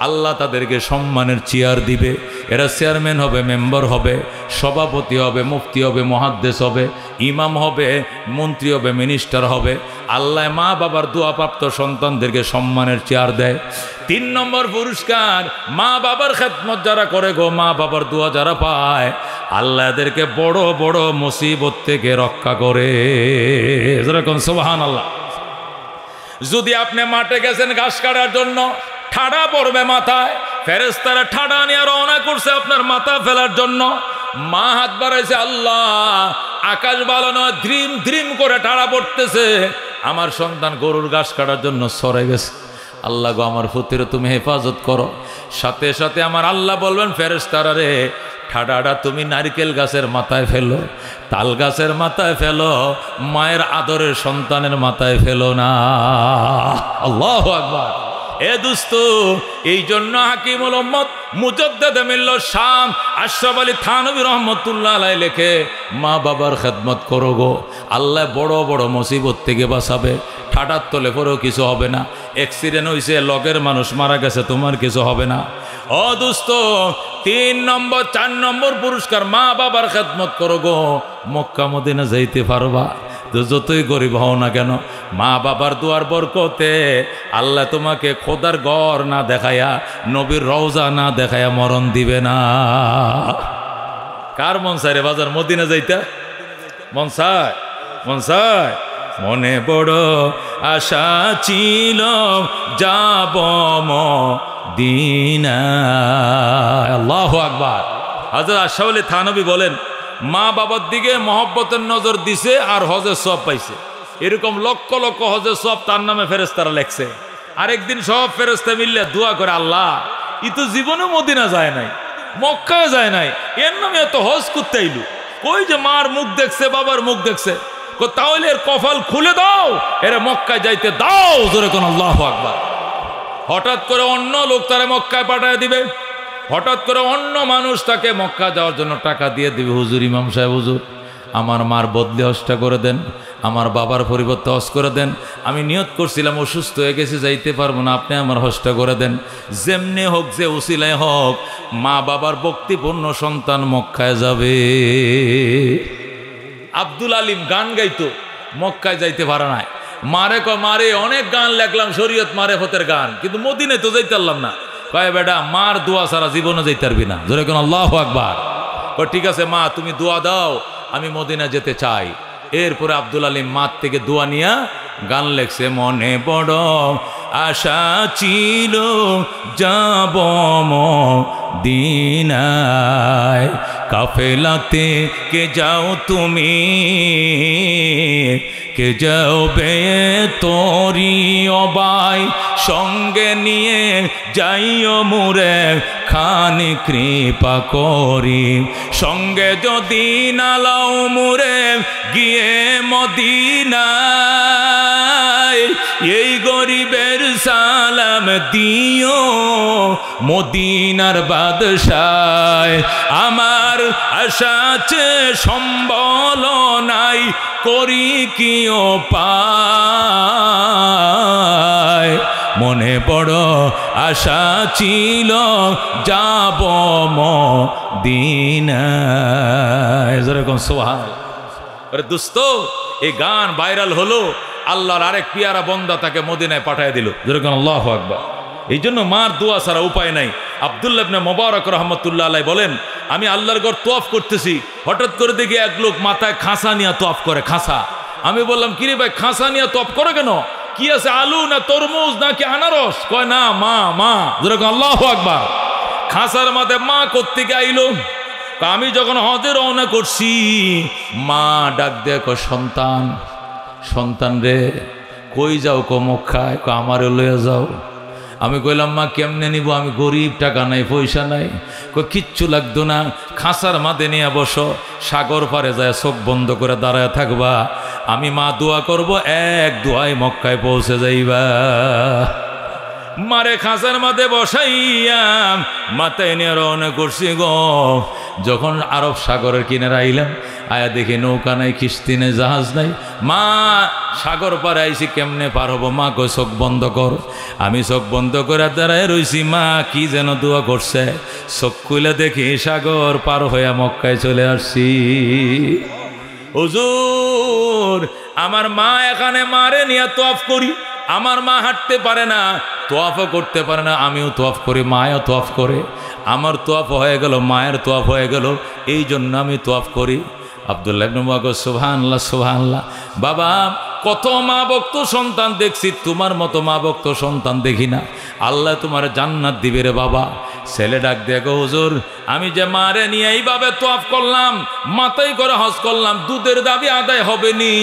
আল্লাহ তাদেরকে সম্মানের চেয়ার দিবে। এরা চেয়ারম্যান হবে, মেম্বার হবে, সভাপতি হবে, মুফতি হবে, মুহাদ্দিস হবে, ইমাম হবে, মন্ত্রী হবে, মিনিস্টার হবে। আল্লাহ মা বাবার দোয়াপ্রাপ্ত সন্তানদেরকে সম্মানের চেয়ার দেয়। 3 নম্বর পুরস্কার, মা বাবার খেদমত যারা করে গো, মা বাবার দোয়া যারা পায়, আল্লাহ এদেরকে বড় বড় মুসিবত থেকে রক্ষা করে। যেরকম সুবহানাল্লাহ। যদি আপনি মাঠে গেছেন ঘাস কাটার জন্য, ঠাডা পড়বে মাথায়, ফেরেশতারা ঠাডা নিয়ে রওনা করছে আপনার মাথা ফেলার জন্য। মা হাত বাড়াইছে, আল্লাহ আকাশ ভালো নয়, ধ্রিম ধ্রিম করে ঠাডা পড়তেছে, আমার সন্তান গরুর ঘাস কাটার জন্য সরে গেছে। আল্লাহ গো আমার পুত্রের তুমি হেফাজত করো। সাথে সাথে আমার আল্লাহ বলবেন ফেরেশতারা রে, ঠাডাটা তুমি নারকেল গাছের মাথায় ফেলো, তাল গাছের মাথায় ফেলো, মায়ের আদরের সন্তানের মাথায় ফেলো না। আল্লাহু আকবার। এ দুস্ত, এই জন্য হাকিমুল উম্মত মুজাদ্দিদে মিল্লাত শাহ আশরাফ আলী থানভী রহমতুল্লাহ আলাইহি লেখে, মা বাবার খেদমত করো গো, আল্লাহ বড় বড় মুসিবত থেকে বাঁচাবে। ঠাডার তলে পরেও কিছু হবে না। অ্যাক্সিডেন্ট হয়েছে, লগের মানুষ মারা গেছে, তোমার কিছু হবে না। ও দুস্ত, 3 নম্বর 4 নম্বর পুরস্কার, মা বাবার খেদমত করো গো, মক্কা মদিনা যাইতে পারবা। তো যতই গরিব হও না কেন, মা বাবার দুয়ার বরকতে আল্লাহ তোমাকে খোদার ঘর না দেখায়া, নবীর রওজা না দেখায়া মরণ দিবে না। কার মন চায় রে বাজার মদিনা যাইতা? মন চায়? মন চায়? মনে বড় আশা ছিল যাব মদিনায়। আল্লাহু আকবার। হযরত আশরাফ আলী থানভী বলেন, মা বাবার দিকে মহব্বতের নজর দিছে আর হজের সওয়াব পাইছে। এরকম লক্ষ লক্ষ হজের সওয়াব তার নামে ফেরেশতারা লেখছে। আরেকদিন সব ফেরেশতা মিললে দোয়া করে, আল্লাহ ই তো জীবনে মদিনা যায় নাই, মক্কায় যায় নাই, এর নামে এত হজ করতে আইলু, কই যে মার মুখ দেখছে, বাবার মুখ দেখছে, তাহলে এর কপাল খুলে দাও, এর মক্কায় যাইতে দাও। জোরে কোন আল্লাহু আকবার। হঠাৎ করে অন্য লোক তারা মক্কায় পাঠায় দিবে, হঠাৎ করে অন্য মানুষ তাকে মক্কা যাওয়ার জন্য টাকা দিয়ে দিবে। হুজুর, ইমাম সাহেব হুজুর, আমার মার বদলে হজটা করে দেন, আমার বাবার পরিবর্তে হজ করে দেন, আমি নিয়ত করছিলাম অসুস্থ হয়ে গেছি, যাইতে পারবো না, আপনি আমার হজটা করে দেন। যেমনি হোক, যে উসিলায় হোক, মা বাবার ভক্তিপূর্ণ সন্তান মক্কায় যাবে। আব্দুল আলিম গান গাইতো, মক্কায় যাইতে পারে নাই। মারে মারে অনেক গান লেখলাম শরীয়ত মারেফতের গান, কিন্তু মদিনায় তো যাইতে পারলাম না। কয় বেটা মার দোয়া ছাড়া জীবনে যাইতে পারবি না। জোরে কোন আল্লাহু আকবার। ঠিক আছে মা তুমি দোয়া দাও, আমি মদিনা যেতে চাই। এরপরে আব্দুল আলিম মার থেকে দোয়া নিয়া গান লেখছে, মনে বড় আশা ছিল যাব মদিনায়, কাফেলাতে কে যাও তুমি, কে যাও বে তোরি অবাই, সঙ্গে নিয়ে যাইও মুরে খানি কৃপা করি, সঙ্গে যদি নালাও মুরে গিয়ে মদিনায়, এই গরিবের সালাম দিও মদিনার বাদশায়, আমার আশা আছে সম্বল নাই, করি কি উপায়, মনে বড় আশা ছিল যাব মদিনায়। যেরকম সুবহানাল্লাহ। আরে দোস্ত এই গান ভাইরাল হলো, আল্লাহর আরেক পিয়ারা বন্দা তাকে মদিনায় পাঠিয়ে দিল। যেরকম আল্লাহু আকবার। এই জন্য মার দোয়া ছাড়া উপায় নাই। আব্দুল্লাহ ইবনে মুবারক রাহমাতুল্লাহ আলাইহি বলেন, আমি আল্লাহর ঘর তওয়াফ করতেছি, হঠাৎ করে দেখি এক লোক মাথায় খাঁসা নিয়ে তওয়াফ করে। খাঁসা। আমি বললাম কিরে ভাই খাঁসা নিয়ে তওয়াফ করে কেন? কি আছে আলু না তরমুজ নাকি আনারস? কয় না মা মা। যেরকম আল্লাহু আকবার। খাঁসার মাঝে মা কোত্থেকে আইলো? আমি যখন হজে রওনা করছি, মা ডাক দেখো সন্তান, সন্তান রে কই যাও? কো মক্কায়। আমারে লইয়া যাও। আমি কইলাম মা কেমনে নিব, আমি গরিব, টাকা নাই পয়সা নাই। কিচ্ছু লাগতো না, খাঁচার মাঝে নিয়ে বসো, সাগর পারে যায় চোখ বন্ধ করে দাঁড়ায় থাকবা, আমি মা দোয়া করব, এক দোয়ায় মক্কায় পৌঁছে যাইবা। মারে খাঁচার মাঝে বসাইয়া মাথায় নিয়ে রওনা করছি গো। যখন আরব সাগরের কিনারে আইলাম, আয়া দেখি নৌকা নাই, কিস্তি নেই, জাহাজ নাই। মা সাগর পারে আইছি, কেমনে পার হবো? মা কই চোখ বন্ধ কর। আমি চোখ বন্ধ করে দাঁড়ায় রইছি। মা কি যেন দোয়া করছে, চোখ খুলে দেখি সাগর পার হইয়া মক্কায় চলে আসছি। হুজুর আমার মা এখানে মারে নিয়ে তওয়াফ করি, আমার মা হাঁটতে পারে না, তোয়াফও করতে পারে না, আমিও তোয়াফ করি, মায়ও তোয়াফ করে। আমার তোয়াফ হয়ে গেল, মায়ের তোয়াফ হয়ে গেল, এই জন্য আমি তোয়াফ করি। আব্দুল্লাহ ইবনে মুবারক সুবহানাল্লাহ সুবহানাল্লাহ। বাবা কত মা ভক্ত সন্তান দেখছি, তোমার মতো মা ভক্ত সন্তান দেখি না। আল্লাহ তোমার জান্নাত দিবে রে বাবা। ছেলে ডাক দেখো, হুজুর আমি যে মারে নিয়ে এইভাবে তোয়াফ করলাম, মাথায় করে হজ করলাম, দুধের দাবি আদায় হবে নি?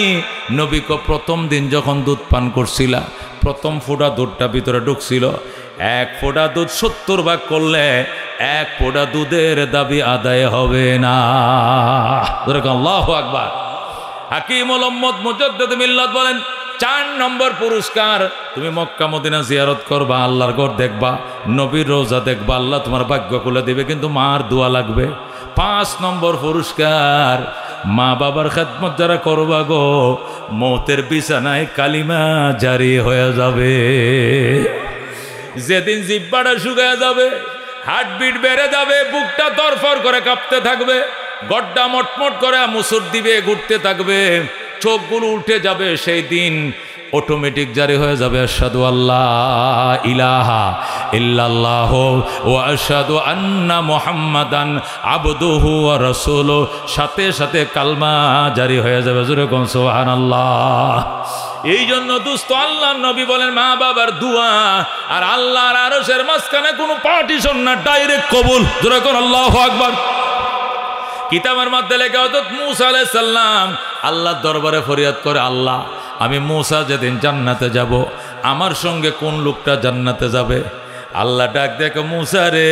নবী কো প্রথম দিন যখন দুধ পান করছিলা, প্রথম ফোঁটা দুধটা ভিতরে ঢুকছিল, এক ফোঁটা দুধ 70 ভাগ করলে এক ফোঁটা দুধের দাবি আদায় হবে না। আল্লাহু আকবার। হাকিমুল উম্মত মুজাদ্দিদ মিল্লাত বলেন, 4 নম্বর পুরস্কার, তুমি মক্কা মদিনা জিয়ারত করবা, আল্লাহর ঘর দেখবা, নবীর রওজা দেখবা, আল্লাহ তোমার ভাগ্য খুলে দিবে, কিন্তু মার দোয়া লাগবে। 5 নম্বর পুরস্কার, মা বাবার খেদমত যারা করবা গো, মৌতের বিছানায় কালিমা জারি হয়ে যাবে। যেদিন জিহ্বাটা শুকিয়ে যাবে, হার্টবিট বেড়ে যাবে, বুকটা দরফর করে কাঁপতে থাকবে, গড্ডা মটমট করে মুসুর দিবে, ঘুরতে থাকবে, চোখগুলো উঠে যাবে, সেই দিন অটোমেটিক জারি হয়ে যাবে আশহাদু আল্লাহ ইলাহা ইল্লাল্লাহ ওয়া আশহাদু আন্না মুহাম্মাদান আবদুহু ওয়া রাসূলুহু। সাথে সাথে কালমা জারি হয়ে যাবে। জোরে কোন সুবহানাল্লাহ। এই জন্য দোস্ত আল্লাহর নবী বলেন, মা বাবার দোয়া আর আল্লাহর আরশের মাঝখানে কোনো পার্টিশন না, ডাইরেক্ট কবুল। জোরে কোন আল্লাহু আকবার। কিতাবের মধ্যে লেখা, হযরত মূসা আলাইহিস সালাম আল্লাহর দরবারে ফরিয়াদ করে, আল্লাহ আমি মূসা যেদিন জান্নাতে যাব, আমার সঙ্গে কোন লোকটা জান্নাতে যাবে? আল্লাহ ডাক দেখে, মূসা রে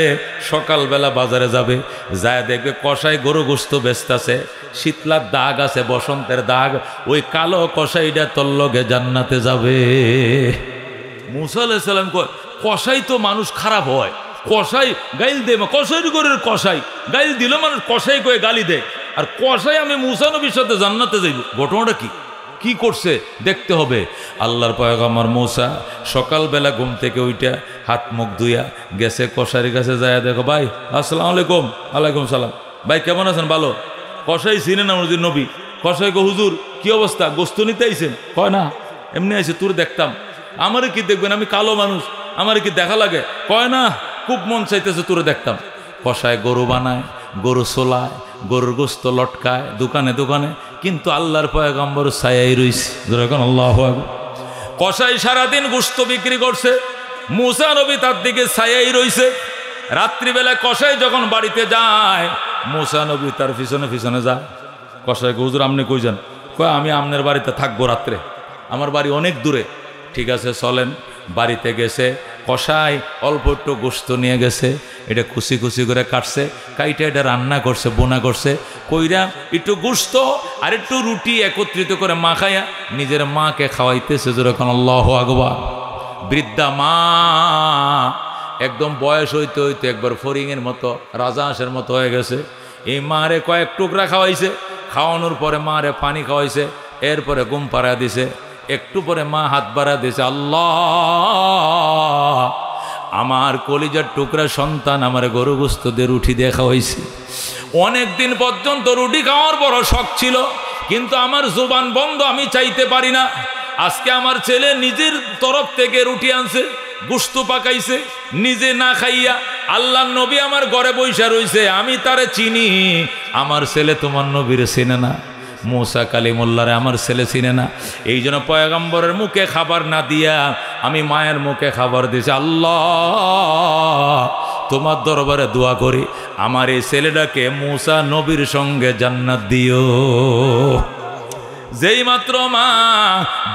সকালবেলা বাজারে যাবে, যায় দেখবে কষাই গরু গোস্ত বেচতেছে, শীতলার দাগ আছে, বসন্তের দাগ, ওই কালো কষাইটা তোর লগে জান্নাতে যাবে। মূসা আলাইহিস সালাম কয়, কষাই তো মানুষ খারাপ হয়, কষাই গাইল দে, কষাই গরের কষাই গাইল দিল মানুষ, কষাই কয়ে গালি দেয়, আর কষাই আমি মূসা নবীর সাথে জান্নাতে যাইব? ঘটনাটা কি করছে দেখতে হবে। আল্লাহর পয়গম্বর মূসা সকালবেলা ঘুম থেকে ওইটা হাত মুখ ধুইয়া গেছে কষাইয়ের কাছে, যায় দেখো, ভাই আসসালামু আলাইকুম। ওয়ালাইকুম সালাম। ভাই কেমন আছেন? ভালো। কষাই চিনে না নবী? কষাই গো, হুজুর কি অবস্থা, গোস্ত নিতে আইছেন? কয় না। এমনি আছে তোর দেখতাম, আমারে কি দেখবেন, আমি কালো মানুষ, আমারে কি দেখা লাগে? কয় না, খুব মন চাইতেছে তোরে দেখতাম। কষায় গরু বানায়, গরু সোলায়, গরুর গোস্ত লটকায় দোকানে দোকানে, কিন্তু আল্লাহর পয়গম্বর ছায়াই রইছে। যখন আল্লাহু আকবার। কষাই সারাদিন গোস্ত বিক্রি করছে, মুসা নবী তার দিকে ছায়াই রইছে। রাত্রিবেলায় কষাই যখন বাড়িতে যায়, মুসা নবী তার পিছনে পিছনে যায়। কষাই হুজুর আপনি কই যান? কয় আমি আপনার বাড়িতে থাকবো রাত্রে, আমার বাড়ি অনেক দূরে। ঠিক আছে চলেন। বাড়িতে গেছে, কষাই অল্প একটু গোস্ত নিয়ে গেছে, এটা খুশি খুশি করে কাটছে, কাইটা এটা রান্না করছে, বোনা করছে, কইরা একটু গোস্ত আর একটু রুটি একত্রিত করে মাখাইয়া নিজের মাকে খাওয়াইতেছে। যখন আল্লাহু আকবার। বৃদ্ধা মা একদম বয়স হইতে হইতে একবার ফরিংয়ের মতো, রাজহাঁসের মতো হয়ে গেছে। এই মারে কয়েক টুকরা খাওয়াইছে, খাওয়ানোর পরে মারে পানি খাওয়াইছে, এরপরে ঘুম পাড়া দিছে। একটু পরে মা হাত বাড়া দিছে, আল্লাহ আমার কলিজার টুকরা সন্তান আমার গরু গোস্ত দিয়ে রুটি দিয়ে খাওয়াইছে। অনেক দিন পর্যন্ত রুটি খাওয়ার বড় শখ ছিল, কিন্তু আমার জবান বন্ধ, আমি চাইতে পারি না। আজকে আমার ছেলে নিজের তরফ থেকে রুটি আনছে, গোস্ত পাকাইছে, নিজে না খাইয়া আল্লাহর নবী আমার ঘরে বইসা রইছে, আমি তারে চিনি, আমার ছেলে তোমার নবীরে চিনে না, মুসা কালিমুল্লাহরে আমার ছেলে চিনে না। এই জন্য পয়গম্বরের মুখে খাবার না দিয়া আমি মায়ের মুখে খাবার দিয়েছি। আল্লাহ তোমার দরবারে দোয়া করি, আমার এই ছেলেটাকে মুসা নবীর সঙ্গে জান্নাত দিও। যেই মাত্র মা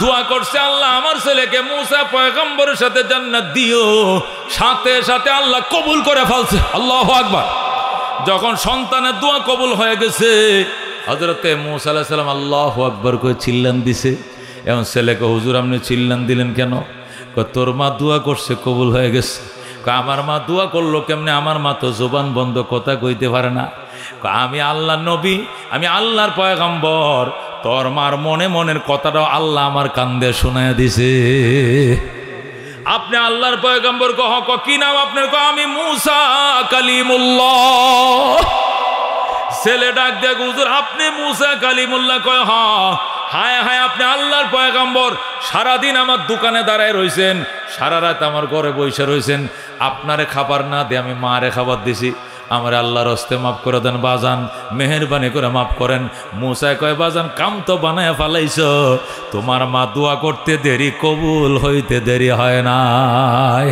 দোয়া করছে, আল্লাহ আমার ছেলেকে মুসা পয়গম্বরের সাথে জান্নাত দিও, সাথে সাথে আল্লাহ কবুল করে ফেলছে। আল্লাহু আকবার। যখন সন্তানের দোয়া কবুল হয়ে গেছে, হযরতে মুসা আলাইহিস সালাম আল্লাহু আকবার করে চিল্লান দিছে। এখন ছেলেকে হুজুর আপনি চিল্লান দিলেন কেন? তোর মা দোয়া করছে, কবুল হয়ে গেছে। আমার মা দোয়া করলো কেমনে? আমার মা তো জবান বন্ধ, কথা কইতে পারে না। আমি আল্লাহর নবী, আমি আল্লাহর পয়গম্বর, তোর মার মনে মনের কথাটাও আল্লাহ আমার কান্দে শোনায় দিছে। আপনি আল্লাহর পয়গম্বর কহ, কি নাম আপনার? আমি মুসা কালিমুল্লাহ। ছেলে ডাক দেখ, হুজুর আপনি মুসা কালিমুল্লাহ? কয় হ্যাঁ। হায় হায়, আপনি আল্লাহর পয়গম্বর, সারাদিন আমার দোকানে দাঁড়ায় রয়েছেন, সারা রাত আমার ঘরে বসে রয়েছেন, আপনারে খাবার না দিয়ে আমি মারে খাবার দিছি, আমার আল্লাহর হস্তে মাফ করে দেন বাজান, মেহেরবানি করে মাফ করেন। মুসা কয় বাজান কাম তো বানায় ফালাইছ, তোমার মা দোয়া করতে দেরি, কবুল হইতে দেরি হয় নাই।